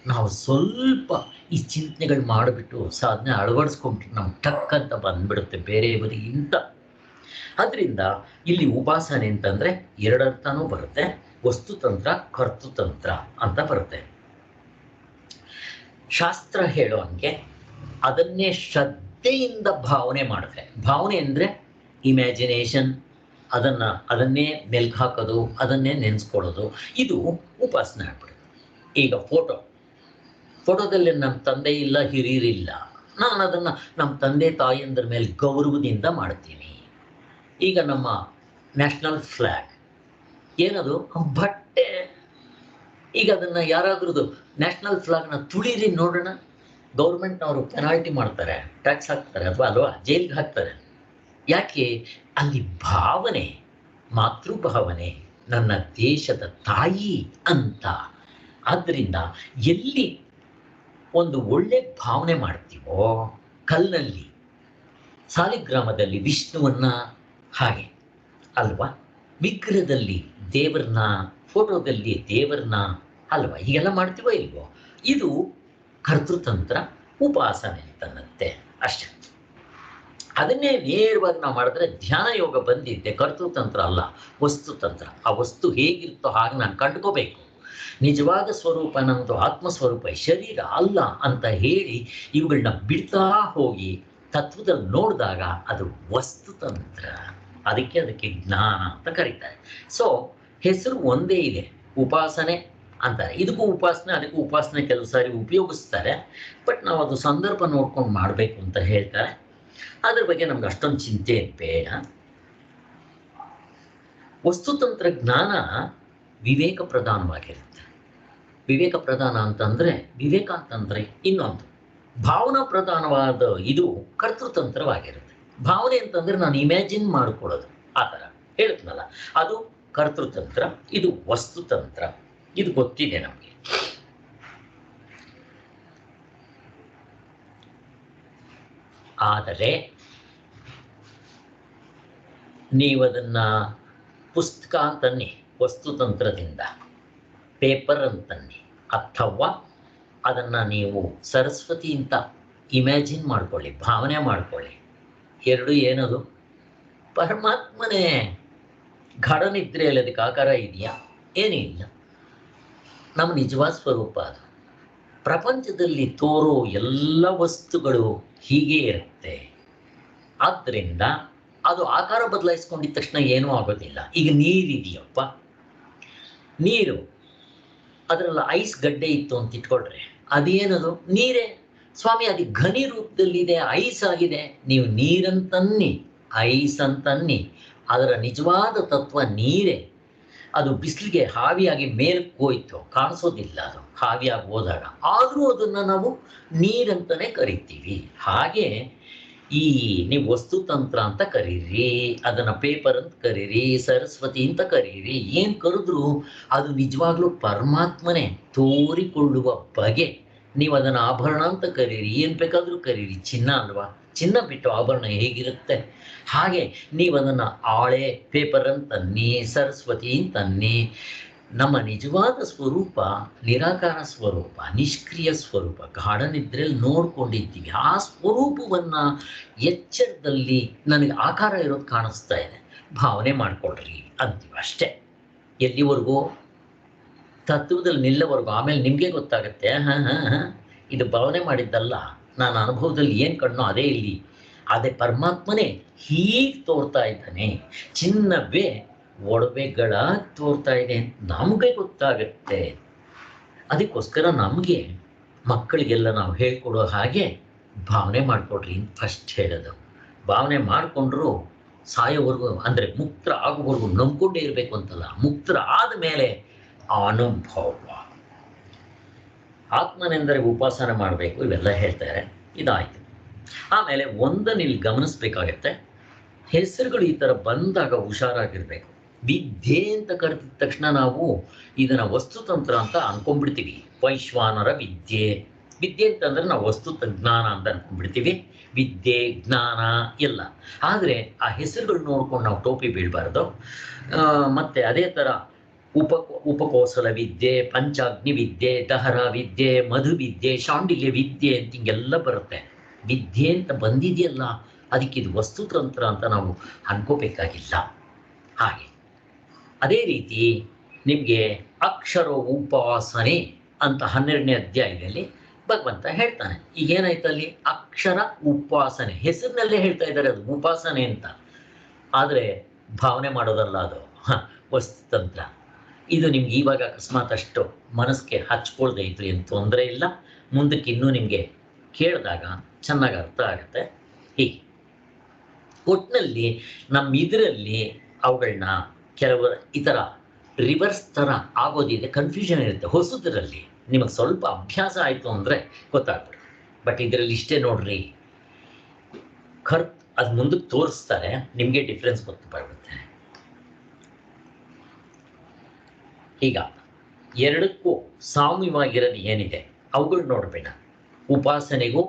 ನಾವು ಸ್ವಲ್ಪ ಈ ಚಿಂತನೆಗಳು ಮಾಡಿಬಿಟ್ಟು ಸಾಧನೆ ಅಳವಡಿಸ್ಕೊಂಡ್ರೆ ನಾವು ಟಕ್ ಅಂತ ಬಂದ್ಬಿಡುತ್ತೆ ಬೇರೆಯವರಿಗಿಂತ. ಅದರಿಂದ ಇಲ್ಲಿ ಉಪಾಸನೆ ಅಂತಂದರೆ ಎರಡರ್ಥನೂ ಬರುತ್ತೆ. ವಸ್ತುತಂತ್ರ, ಕರ್ತೃತಂತ್ರ ಅಂತ ಬರುತ್ತೆ. ಶಾಸ್ತ್ರ ಹೇಳೋ ಹಂಗೆ ಅದನ್ನೇ ಶ್ರದ್ಧೆಯಿಂದ ಭಾವನೆ ಮಾಡಿದ್ರೆ, ಭಾವನೆ ಅಂದರೆ ಇಮ್ಯಾಜಿನೇಷನ್, ಅದನ್ನೇ ಮೆಲ್ಕು ಹಾಕೋದು, ಅದನ್ನೇ ನೆನೆಸ್ಕೊಳ್ಳೋದು, ಇದು ಉಪಾಸನೆ ಆಗ್ಬಿಡುತ್ತೆ. ಈಗ ಫೋಟೋದಲ್ಲಿ ನಮ್ಮ ತಂದೆ ಇಲ್ಲ, ಹಿರಿಯರಿಲ್ಲ, ನಾನು ಅದನ್ನು ನಮ್ಮ ತಂದೆ ತಾಯಿಯಂದ್ರ ಮೇಲೆ ಗೌರವದಿಂದ ಮಾಡ್ತೀನಿ. ಈಗ ನಮ್ಮ ನ್ಯಾಷನಲ್ ಫ್ಲ್ಯಾಗ್ ಏನದು, ಬಟ್ಟೆ. ಈಗ ಅದನ್ನು ಯಾರಾದ್ರದ್ದು ನ್ಯಾಷನಲ್ ಫ್ಲಾಗ್ನ ತುಳಿರಿ ನೋಡೋಣ, ಗೌರ್ಮೆಂಟ್ನವರು ಪೆನಾಲ್ಟಿ ಮಾಡ್ತಾರೆ, ಟ್ಯಾಕ್ಸ್ ಹಾಕ್ತಾರೆ ಅಲ್ವಾ, ಜೈಲಿಗೆ ಹಾಕ್ತಾರೆ. ಯಾಕೆ? ಅಲ್ಲಿ ಭಾವನೆ, ಮಾತೃಭಾವನೆ, ನನ್ನ ದೇಶದ ತಾಯಿ ಅಂತ. ಆದ್ದರಿಂದ ಎಲ್ಲಿ ಒಂದು ಒಳ್ಳೆ ಭಾವನೆ ಮಾಡ್ತೀವೋ, ಕಲ್ಲಿನಲ್ಲಿ, ಸಾಲಿಗ್ರಾಮದಲ್ಲಿ ವಿಷ್ಣುವನ್ನ, ಹಾಗೆ ಅಲ್ವಾ, ವಿಗ್ರಹದಲ್ಲಿ ದೇವರನ್ನ, ಫೋಟೋದಲ್ಲಿ ದೇವರನ್ನ ಅಲ್ವಾ, ಹೀಗೆಲ್ಲ ಮಾಡ್ತೀವೋ ಇಲ್ವೋ. ಇದು ಕರ್ತೃತಂತ್ರ, ಉಪಾಸನೆ ಅಂತನ್ನತ್ತೆ ಅಷ್ಟೇ. ಅದನ್ನೇ ನೇರವಾಗಿ ನಾವು ಮಾಡಿದ್ರೆ ಧ್ಯಾನ ಯೋಗ ಬಂದಿದ್ದೆ, ಕರ್ತೃತಂತ್ರ ಅಲ್ಲ, ವಸ್ತುತಂತ್ರ. ಆ ವಸ್ತು ಹೇಗಿರುತ್ತೋ ಹಾಗೆ ನಾನು ಕಂಡುಕೋಬೇಕು. ನಿಜವಾದ ಸ್ವರೂಪ ನನ್ನದು ಆತ್ಮಸ್ವರೂಪ, ಶರೀರ ಅಲ್ಲ ಅಂತ ಹೇಳಿ ಇವುಗಳನ್ನ ಬಿಡ್ತಾ ಹೋಗಿ ತತ್ವದಲ್ಲಿ ನೋಡಿದಾಗ ಅದು ವಸ್ತುತಂತ್ರ. ಅದಕ್ಕೆ ಜ್ಞಾನ ಅಂತ ಕರೀತಾರೆ. ಸೊ ಹೆಸರು ಒಂದೇ ಇದೆ, ಉಪಾಸನೆ ಅಂತಾರೆ. ಇದಕ್ಕೂ ಉಪಾಸನೆ, ಅದಕ್ಕೂ ಉಪಾಸನೆ ಕೆಲವು ಸಾರಿ ಉಪಯೋಗಿಸ್ತಾರೆ. ಬಟ್ ನಾವು ಅದು ಸಂದರ್ಭ ನೋಡ್ಕೊಂಡು ಮಾಡಬೇಕು ಅಂತ ಹೇಳ್ತಾರೆ. ಅದ್ರ ಬಗ್ಗೆ ನಮ್ಗೆ ಅಷ್ಟೊಂದು ಚಿಂತೆ ಬೇಡ. ವಸ್ತುತಂತ್ರ ಜ್ಞಾನ ವಿವೇಕ ಪ್ರಧಾನವಾಗಿರುತ್ತೆ. ವಿವೇಕ ಪ್ರಧಾನ ಅಂತಂದ್ರೆ, ವಿವೇಕ ಅಂತಂದ್ರೆ ಇನ್ನೊಂದು ಭಾವನಾ ಪ್ರಧಾನವಾದ ಇದು ಕರ್ತೃತಂತ್ರವಾಗಿರುತ್ತೆ. ಭಾವನೆ ಅಂತಂದ್ರೆ ನಾನು ಇಮ್ಯಾಜಿನ್ ಮಾಡ್ಕೊಳ್ಳೋದು, ಆ ಥರ ಹೇಳ್ತೀನಲ್ಲ, ಅದು ಕರ್ತೃತಂತ್ರ. ಇದು ವಸ್ತುತಂತ್ರ. ಇದು ಗೊತ್ತಿದೆ ನಮಗೆ. ಆದರೆ ನೀವದನ್ನ ಪುಸ್ತಕ ಅಂತನ್ನಿ, ವಸ್ತುತಂತ್ರದಿಂದ ಪೇಪರ್ ಅಂತನ್ನಿ, ಅಥವಾ ಅದನ್ನು ನೀವು ಸರಸ್ವತಿ ಅಂತ ಇಮ್ಯಾಜಿನ್ ಮಾಡ್ಕೊಳ್ಳಿ, ಭಾವನೆ ಮಾಡ್ಕೊಳ್ಳಿ. ಎರಡು ಏನದು? ಪರಮಾತ್ಮನೇ. ಗಾಢನಿದ್ರೆಯಲ್ಲಿ ಅದಕ್ಕೆ ಆಕಾರ ಇದೆಯಾ? ಏನೂ ಇಲ್ಲ. ನಮ್ಮ ನಿಜವಾದ ಸ್ವರೂಪ ಅದು. ಪ್ರಪಂಚದಲ್ಲಿ ತೋರೋ ಎಲ್ಲ ವಸ್ತುಗಳು ಹೀಗೆ ಇರುತ್ತೆ. ಆದ್ದರಿಂದ ಅದು ಆಕಾರ ಬದಲಾಯಿಸ್ಕೊಂಡಿದ ತಕ್ಷಣ ಏನೂ ಆಗೋದಿಲ್ಲ. ಈಗ ನೀರಿದೆಯಪ್ಪ, ನೀರು, ಅದರಲ್ಲಿ ಐಸ್ ಗಡ್ಡೆ ಇತ್ತು ಅಂತ ಇಟ್ಕೊಳ್ರೆ, ಅದೇನದು? ನೀರೇ ಸ್ವಾಮಿ. ಅದು ಘನಿ ರೂಪದಲ್ಲಿದೆ, ಐಸ್ ಆಗಿದೆ. ನೀವು ನೀರಂತನ್ನಿ, ಐಸ್ ಅಂತನ್ನಿ, ಅದರ ನಿಜವಾದ ತತ್ವ ನೀರೇ. ಅದು ಬಿಸಿಲಿಗೆ ಹಾವಿಯಾಗಿ ಮೇಲಕ್ಕೆ ಹೋಯ್ತು, ಕಾಣಿಸೋದಿಲ್ಲ ಅದು ಹಾವಿಯಾಗಿ ಹೋದಾಗ. ಆದರೂ ಅದನ್ನು ನಾವು ನೀರಂತಲೇ ಕರಿತೀವಿ. ಹಾಗೆ ಈ ನೀವು ವಸ್ತುತಂತ್ರ ಅಂತ ಕರೀರಿ, ಅದನ್ನು ಪೇಪರ್ ಅಂತ ಕರೀರಿ, ಸರಸ್ವತಿ ಅಂತ ಕರೀರಿ, ಏನು ಕರೆದ್ರು ಅದು ನಿಜವಾಗ್ಲೂ ಪರಮಾತ್ಮನೇ ತೋರಿಕೊಳ್ಳುವ ಬಗೆ. ನೀವು ಅದನ್ನು ಆಭರಣ ಅಂತ ಕರೀರಿ, ಏನು ಬೇಕಾದರೂ ಕರೀರಿ, ಚಿನ್ನ ಅಲ್ವಾ, ಚಿನ್ನ ಬಿಟ್ಟು ಆಭರಣ ಹೇಗಿರುತ್ತೆ? ಹಾಗೆ ನೀವು ಅದನ್ನು ಆಳೆ ಪೇಪರ್ ಅಂತನ್ನಿ, ಸರಸ್ವತಿ ಅಂತನ್ನಿ. ನಮ್ಮ ನಿಜವಾದ ಸ್ವರೂಪ ನಿರಾಕಾರ ಸ್ವರೂಪ, ನಿಷ್ಕ್ರಿಯ ಸ್ವರೂಪ, ಗಾಢನಿದ್ರೆಯಲ್ಲಿ ನೋಡ್ಕೊಂಡಿದ್ದೀವಿ. ಆ ಸ್ವರೂಪವನ್ನು ಎಚ್ಚರದಲ್ಲಿ ನನಗೆ ಆಕಾರ ಇರೋದು ಕಾಣಿಸ್ತಾ ಇದೆ, ಭಾವನೆ ಮಾಡ್ಕೊಳ್ರಿ ಅಂತೀವಿ ಅಷ್ಟೇ. ಎಲ್ಲಿವರೆಗೂ? ತತ್ವದಲ್ಲಿ ನಿಲ್ಲವರೆಗೂ. ಆಮೇಲೆ ನಿಮಗೆ ಗೊತ್ತಾಗುತ್ತೆ, ಇದು ಭಾವನೆ ಮಾಡಿದ್ದಲ್ಲ, ನಾನು ಅನುಭವದಲ್ಲಿ ಏನು ಕಣ್ಣೋ ಅದೇ ಇಲ್ಲಿ, ಅದೇ ಪರಮಾತ್ಮನೇ ಹೀಗೆ ತೋರ್ತಾ ಇದ್ದಾನೆ. ಚಿನ್ನವೇ ಒಡವೆಗಳ ತೋರ್ತಾ ಇದೆ ಅಂತ ನಮಗೆ ಗೊತ್ತಾಗತ್ತೆ. ಅದಕ್ಕೋಸ್ಕರ ನಮಗೆ ಮಕ್ಕಳಿಗೆಲ್ಲ ನಾವು ಹೇಳ್ಕೊಡೋ ಹಾಗೆ ಭಾವನೆ ಮಾಡಿಕೊಡ್ರಿ ಅಂತ ಫಸ್ಟ್ ಹೇಳೋದು. ಭಾವನೆ ಮಾಡಿಕೊಂಡ್ರು ಸಾಯೋವರೆಗೂ, ಅಂದರೆ ಮುಕ್ತರ ಆಗೋವರೆಗೂ ನಂಬ್ಕೊಂಡೇ ಇರಬೇಕು ಅಂತಲ್ಲ, ಮುಕ್ತರ ಆದಮೇಲೆ ಅನುಭವ. ಆತ್ಮನೆಂದರೆ ಉಪಾಸನೆ ಮಾಡಬೇಕು, ಇವೆಲ್ಲ ಹೇಳ್ತಾರೆ. ಇದಾಯಿತು. ಆಮೇಲೆ ಒಂದನ್ನು ಇಲ್ಲಿ ಗಮನಿಸ್ಬೇಕಾಗತ್ತೆ. ಹೆಸರುಗಳು ಈ ಥರ ಬಂದಾಗ ಹುಷಾರಾಗಿರ್ಬೇಕು. ವಿದ್ಯೆ ಅಂತ ಕರೆದ ತಕ್ಷಣ ನಾವು ಇದನ್ನ ವಸ್ತುತಂತ್ರ ಅಂತ ಅನ್ಕೊಂಡ್ಬಿಡ್ತೀವಿ. ವೈಶ್ವಾನರ ವಿದ್ಯೆ, ವಿದ್ಯೆ ಅಂತಂದ್ರೆ ನಾವು ವಸ್ತುತ ಜ್ಞಾನ ಅಂತ ಅನ್ಕೊಂಡ್ಬಿಡ್ತೀವಿ. ವಿದ್ಯೆ, ಜ್ಞಾನ ಎಲ್ಲ. ಆದರೆ ಆ ಹೆಸರುಗಳು ನೋಡ್ಕೊಂಡು ನಾವು ಟೋಪಿ ಬೀಳಬಾರ್ದು. ಮತ್ತೆ ಅದೇ ಥರ ಉಪಕೋಸಲ ವಿದ್ಯೆ, ಪಂಚಾಗ್ನಿ ವಿದ್ಯೆ, ದಹರ ವಿದ್ಯೆ, ಮಧು ವಿದ್ಯೆ, ಶಾಂಡಿಲ್ಯ ವಿದ್ಯೆ ಅಂತ ಹಿಂಗೆಲ್ಲ ಬರುತ್ತೆ. ವಿದ್ಯೆ ಅಂತ ಬಂದಿದೆಯಲ್ಲ, ಅದಕ್ಕೆ ಇದು ವಸ್ತುತಂತ್ರ ಅಂತ ನಾವು ಅನ್ಕೋಬೇಕಾಗಿಲ್ಲ. ಹಾಗೆ ಅದೇ ರೀತಿ ನಿಮಗೆ ಅಕ್ಷರ ಉಪಾಸನೆ ಅಂತ 12ನೇ ಅಧ್ಯಾಯದಲ್ಲಿ ಭಗವಂತ ಹೇಳ್ತಾನೆ. ಈಗ ಏನಾಯ್ತು ಅಲ್ಲಿ? ಅಕ್ಷರ ಉಪಾಸನೆ, ಹೆಸರಿನಲ್ಲೇ ಹೇಳ್ತಾ ಇದ್ದಾರೆ ಅದು ಉಪಾಸನೆ ಅಂತ. ಆದರೆ ಭಾವನೆ ಮಾಡೋದಲ್ಲ ಅದು, ವಸ್ತುತಂತ್ರ. ಇದು ನಿಮ್ಗೆ ಇವಾಗ ಅಕಸ್ಮಾತ್ ಅಷ್ಟು ಮನಸ್ಸಿಗೆ ಹಚ್ಕೊಳ್ದೆ ಇತ್ತು ಏನು ತೊಂದರೆ ಇಲ್ಲ. ಮುಂದಕ್ಕೆ ಇನ್ನೂ ನಿಮಗೆ ಕೇಳಿದಾಗ ಚೆನ್ನಾಗಿ ಅರ್ಥ ಆಗುತ್ತೆ. ಹೀಗೆ ಒಟ್ಟಿನಲ್ಲಿ ನಮ್ಮ ಇದರಲ್ಲಿ ಅವುಗಳನ್ನ ಕೆಲವು ಈ ಥರ ರಿವರ್ಸ್ ಥರ ಆಗೋದಿದೆ, ಕನ್ಫ್ಯೂಷನ್ ಇರುತ್ತೆ. ಹೊಸದರಲ್ಲಿ ನಿಮಗೆ ಸ್ವಲ್ಪ ಅಭ್ಯಾಸ ಆಯಿತು ಅಂದರೆ ಗೊತ್ತಾಗ್ಬಿಡುತ್ತೆ. ಬಟ್ ಇದರಲ್ಲಿ ಇಷ್ಟೇ ನೋಡ್ರಿ, ಅದು ಮುಂದಕ್ಕೆ ತೋರಿಸ್ತಾರೆ, ನಿಮಗೆ ಡಿಫ್ರೆನ್ಸ್ ಗೊತ್ತಾಗುತ್ತೆ. ಈಗ ಎರಡಕ್ಕೂ ಸಾಮ್ಯವಾಗಿರೋದು ಏನಿದೆ ಅವುಗಳು ನೋಡಬೇಡ. ಉಪಾಸನೆಗೂ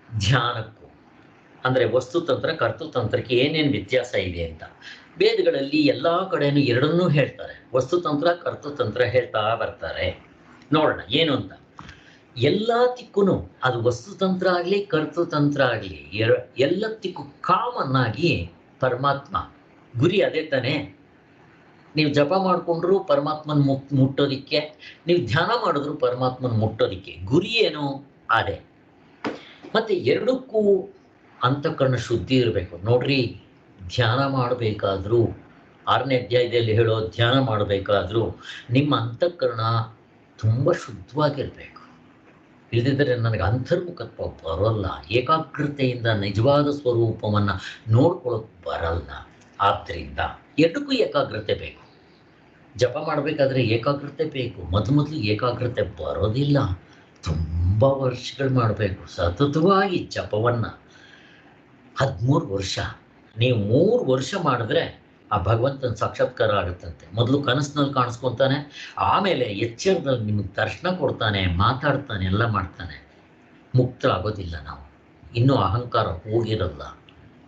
ಧ್ಯಾನಕ್ಕೂ, ಅಂದರೆ ವಸ್ತುತಂತ್ರ ಕರ್ತೃತಂತ್ರಕ್ಕೆ ಏನೇನು ವ್ಯತ್ಯಾಸ ಇದೆ ಅಂತ ವೇದಗಳಲ್ಲಿ ಎಲ್ಲ ಕಡೆನೂ ಎರಡನ್ನೂ ಹೇಳ್ತಾರೆ. ವಸ್ತುತಂತ್ರ ಕರ್ತೃತಂತ್ರ ಹೇಳ್ತಾ ಬರ್ತಾರೆ. ನೋಡೋಣ ಏನು ಅಂತ. ಎಲ್ಲದಕ್ಕೂ ಅದು ವಸ್ತುತಂತ್ರ ಆಗಲಿ ಕರ್ತೃತಂತ್ರ ಆಗಲಿ ಎಲ್ಲದಕ್ಕೂ ಕಾಮನ್ ಆಗಿ ಪರಮಾತ್ಮ ಗುರಿ ಅದೇ ತಾನೇ. ನೀವು ಜಪ ಮಾಡಿಕೊಂಡ್ರು ಪರಮಾತ್ಮನ ಮುಟ್ಟೋದಿಕ್ಕೆ, ನೀವು ಧ್ಯಾನ ಮಾಡಿದ್ರು ಪರಮಾತ್ಮನ ಮುಟ್ಟೋದಿಕ್ಕೆ. ಗುರಿ ಏನು? ಅದೇ. ಮತ್ತೆ ಎರಡಕ್ಕೂ ಅಂತಃಕರಣ ಶುದ್ಧಿ ಇರಬೇಕು. ನೋಡ್ರಿ, ಧ್ಯಾನ ಮಾಡಬೇಕಾದ್ರೂ 6ನೇ ಅಧ್ಯಾಯದಲ್ಲಿ ಹೇಳೋ ಧ್ಯಾನ ಮಾಡಬೇಕಾದ್ರೂ ನಿಮ್ಮ ಅಂತಃಕರಣ ತುಂಬ ಶುದ್ಧವಾಗಿರಬೇಕು. ಇಲ್ಲದಿದ್ದರೆ ನನಗೆ ಅಂತರ್ಮುಖತ್ವ ಬರೋಲ್ಲ, ಏಕಾಗ್ರತೆಯಿಂದ ನಿಜವಾದ ಸ್ವರೂಪವನ್ನು ನೋಡ್ಕೊಳ್ಳೋಕೆ ಬರಲ್ಲ. ಆದ್ದರಿಂದ ಎರಡಕ್ಕೂ ಏಕಾಗ್ರತೆ ಬೇಕು. ಜಪ ಮಾಡಬೇಕಾದ್ರೆ ಏಕಾಗ್ರತೆ ಬೇಕು. ಮೊದಲು ಏಕಾಗ್ರತೆ ಬರೋದಿಲ್ಲ. ತುಂಬ ವರ್ಷಗಳು ಮಾಡಬೇಕು ಸತತವಾಗಿ ಜಪವನ್ನು. 13 ವರ್ಷ. ನೀವು 3 ವರ್ಷ ಮಾಡಿದ್ರೆ ಆ ಭಗವಂತನ ಸಾಕ್ಷಾತ್ಕಾರ ಆಗುತ್ತಂತೆ. ಮೊದಲು ಕನಸಿನಲ್ಲಿ ಕಾಣಿಸ್ಕೊತಾನೆ, ಆಮೇಲೆ ಎಚ್ಚರದಲ್ಲಿ ನಿಮಗೆ ದರ್ಶನ ಕೊಡ್ತಾನೆ, ಮಾತಾಡ್ತಾನೆ, ಎಲ್ಲ ಮಾಡ್ತಾನೆ. ಮುಕ್ತರಾಗೋದಿಲ್ಲ ನಾವು. ಇನ್ನೂ ಅಹಂಕಾರ ಹೋಗಿರಲ್ಲ,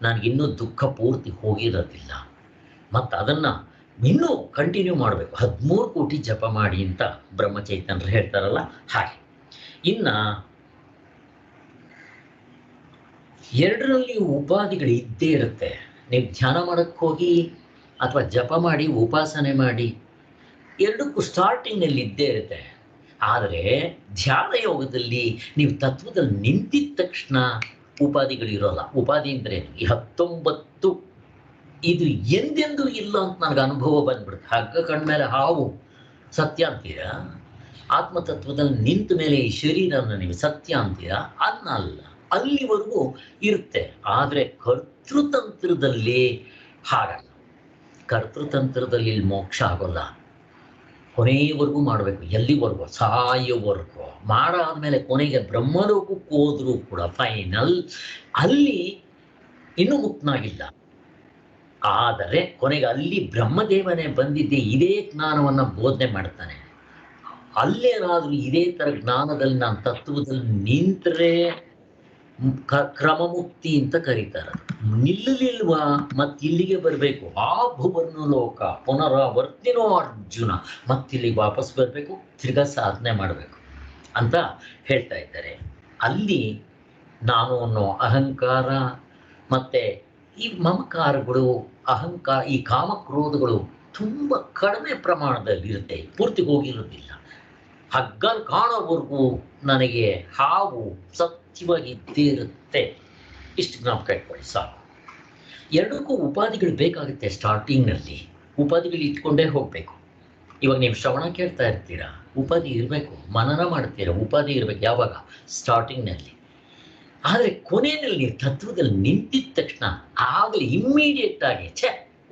ನನಗಿನ್ನೂ ದುಃಖ ಪೂರ್ತಿ ಹೋಗಿರೋದಿಲ್ಲ. ಮತ್ತು ಅದನ್ನು ಇನ್ನೂ ಕಂಟಿನ್ಯೂ ಮಾಡಬೇಕು. 13 ಕೋಟಿ ಜಪ ಮಾಡಿ ಅಂತ ಬ್ರಹ್ಮಚೈತನ್ಯರು ಹೇಳ್ತಾರಲ್ಲ ಹಾಗೆ. ಇನ್ನು ಎರಡರಲ್ಲಿ ಉಪಾಧಿಗಳು ಇದ್ದೇ ಇರುತ್ತೆ. ನೀವು ಧ್ಯಾನ ಮಾಡೋಕ್ಕೆ ಹೋಗಿ ಅಥವಾ ಜಪ ಮಾಡಿ ಉಪಾಸನೆ ಮಾಡಿ, ಎರಡಕ್ಕೂ ಸ್ಟಾರ್ಟಿಂಗಲ್ಲಿ ಇದ್ದೇ ಇರುತ್ತೆ. ಆದರೆ ಧ್ಯಾನ ಯೋಗದಲ್ಲಿ ನೀವು ತತ್ವದಲ್ಲಿ ನಿಂತಿದ ತಕ್ಷಣ ಉಪಾಧಿಗಳಿರೋಲ್ಲ. ಉಪಾಧಿ ಅಂದರೆ ಈ 19 ಇದು ಎಂದೆಂದೂ ಇಲ್ಲ ಅಂತ ನನಗೆ ಅನುಭವ ಬಂದ್ಬಿಡುತ್ತೆ. ಹಗ್ಗ ಕಣ್ಮೇಲೆ ಹಾವು ಸತ್ಯ ಅಂತೀರಾ? ಆತ್ಮತತ್ವದಲ್ಲಿ ನಿಂತ ಮೇಲೆ ಈ ಶರೀರನ ನೀವು ಸತ್ಯ ಅಂತೀರಾ? ಅನ್ನಲ್ಲ, ಅಲ್ಲಿವರೆಗೂ ಇರುತ್ತೆ. ಆದರೆ ಕರ್ತೃತಂತ್ರದಲ್ಲಿ ಹಾಗಲ್ಲ. ಕರ್ತೃತಂತ್ರದಲ್ಲಿ ಇಲ್ಲಿ ಮೋಕ್ಷ ಆಗೋಲ್ಲ. ಕೊನೆಯವರೆಗೂ ಮಾಡಬೇಕು. ಎಲ್ಲಿವರೆಗೂ? ಸಾಯೋವರೆಗೂ. ಮಾಡಾದ್ಮೇಲೆ ಕೊನೆಗೆ ಬ್ರಹ್ಮಲೋಕಕ್ಕೆ ಹೋದ್ರೂ ಕೂಡ ಫೈನಲ್ ಅಲ್ಲಿ ಇನ್ನೂ ಮುಕ್ತನಾಗಿಲ್ಲ. ಆದರೆ ಕೊನೆಗೆ ಅಲ್ಲಿ ಬ್ರಹ್ಮದೇವನೇ ಬಂದಿದ್ದೆ ಇದೇ ಜ್ಞಾನವನ್ನು ಬೋಧನೆ ಮಾಡ್ತಾನೆ. ಅಲ್ಲೇನಾದರೂ ಇದೇ ಥರ ಜ್ಞಾನದಲ್ಲಿ ನಾನು ತತ್ವದಲ್ಲಿ ನಿಂತರೆ ಕ್ರಮಮುಕ್ತಿ ಅಂತ ಕರೀತಾರೆ. ನಿಲ್ಲಲಿಲ್ವಾ ಮತ್ತಿಲ್ಲಿಗೆ ಬರಬೇಕು. ಆ ಭುವನ ಲೋಕ ಪುನರಾವರ್ತಿನೋ ಅರ್ಜುನ, ಮತ್ತಿಲ್ಲಿಗೆ ವಾಪಸ್ ಬರಬೇಕು, ತಿರ್ಗಾ ಸಾಧನೆ ಮಾಡಬೇಕು ಅಂತ ಹೇಳ್ತಾ ಇದ್ದಾರೆ. ಅಲ್ಲಿ ನಾನು ಅನ್ನೋ ಅಹಂಕಾರ ಮತ್ತು ಈ ಮಮಕಾರಗಳು, ಅಹಂಕಾರ, ಈ ಕಾಮಕ್ರೋಧಗಳು ತುಂಬ ಕಡಿಮೆ ಪ್ರಮಾಣದಲ್ಲಿ ಇರುತ್ತೆ, ಪೂರ್ತಿ ಹೋಗಿರೋದಿಲ್ಲ. ಹಗ್ಗ ಕಾಣೋವರೆಗೂ ನನಗೆ ಹಾವು ಸತ್ಯವಾಗಿ ಇದ್ದೇ ಇರುತ್ತೆ. ಇಷ್ಟು ಜ್ಞಾಪಕ ಇಟ್ಕೊಳ್ಳಿ ಸಾಕು. ಎರಡಕ್ಕೂ ಉಪಾಧಿಗಳು ಬೇಕಾಗುತ್ತೆ ಸ್ಟಾರ್ಟಿಂಗ್ನಲ್ಲಿ. ಉಪಾಧಿಗಳು ಇಟ್ಕೊಂಡೇ ಹೋಗಬೇಕು. ಇವಾಗ ನೀವು ಶ್ರವಣ ಕೇಳ್ತಾ ಇರ್ತೀರಾ, ಉಪಾಧಿ ಇರಬೇಕು, ಮನನ ಮಾಡ್ತೀರಾ, ಉಪಾಧಿ ಇರಬೇಕು. ಯಾವಾಗ? ಸ್ಟಾರ್ಟಿಂಗ್ನಲ್ಲಿ. ಆದರೆ ಕೊನೆಯಲ್ಲಿ ನೀವು ತತ್ವದಲ್ಲಿ ನಿಂತಿದ ತಕ್ಷಣ ಆಗಲೇ ಇಮ್ಮಿಡಿಯೇಟ್ ಆಗಿ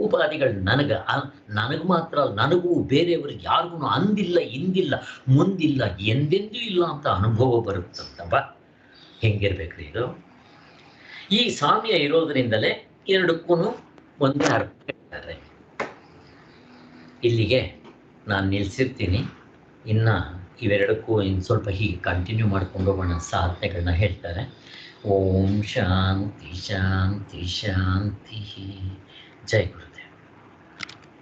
ಉಪಾಧಿಗಳು ನನಗೆ ಮಾತ್ರ ಅಲ್ಲ, ನನಗೂ ಬೇರೆಯವ್ರಿಗೆ ಯಾರಿಗೂ ಅಂದಿಲ್ಲ, ಇಂದಿಲ್ಲ, ಮುಂದಿಲ್ಲ, ಎಂದೆಂದೂ ಇಲ್ಲ ಅಂತ ಅನುಭವ ಬರುತ್ತಂತವ. ಹೆಂಗಿರ್ಬೇಕ್ರಿ ಇದು? ಈ ಸಾಮ್ಯ ಇರೋದ್ರಿಂದಲೇ ಎರಡಕ್ಕೂ ಒಂದೇ ಅರ್ಥ ಹೇಳ್ತಾರೆ. ಇಲ್ಲಿಗೆ ನಾನು ನಿಲ್ಲಿಸಿರ್ತೀನಿ. ಇನ್ನು ಇವೆರಡಕ್ಕೂ ಇನ್ನು ಸ್ವಲ್ಪ ಹೀಗೆ ಕಂಟಿನ್ಯೂ ಮಾಡ್ಕೊಂಡು ಹೋಗೋಣ. ಸಾಧನೆಗಳನ್ನ ಹೇಳ್ತಾರೆ. ಓಂ ಶಾಂತಿ ಶಾಂತಿ ಶಾಂತಿ. ಜೈ ಗುರು.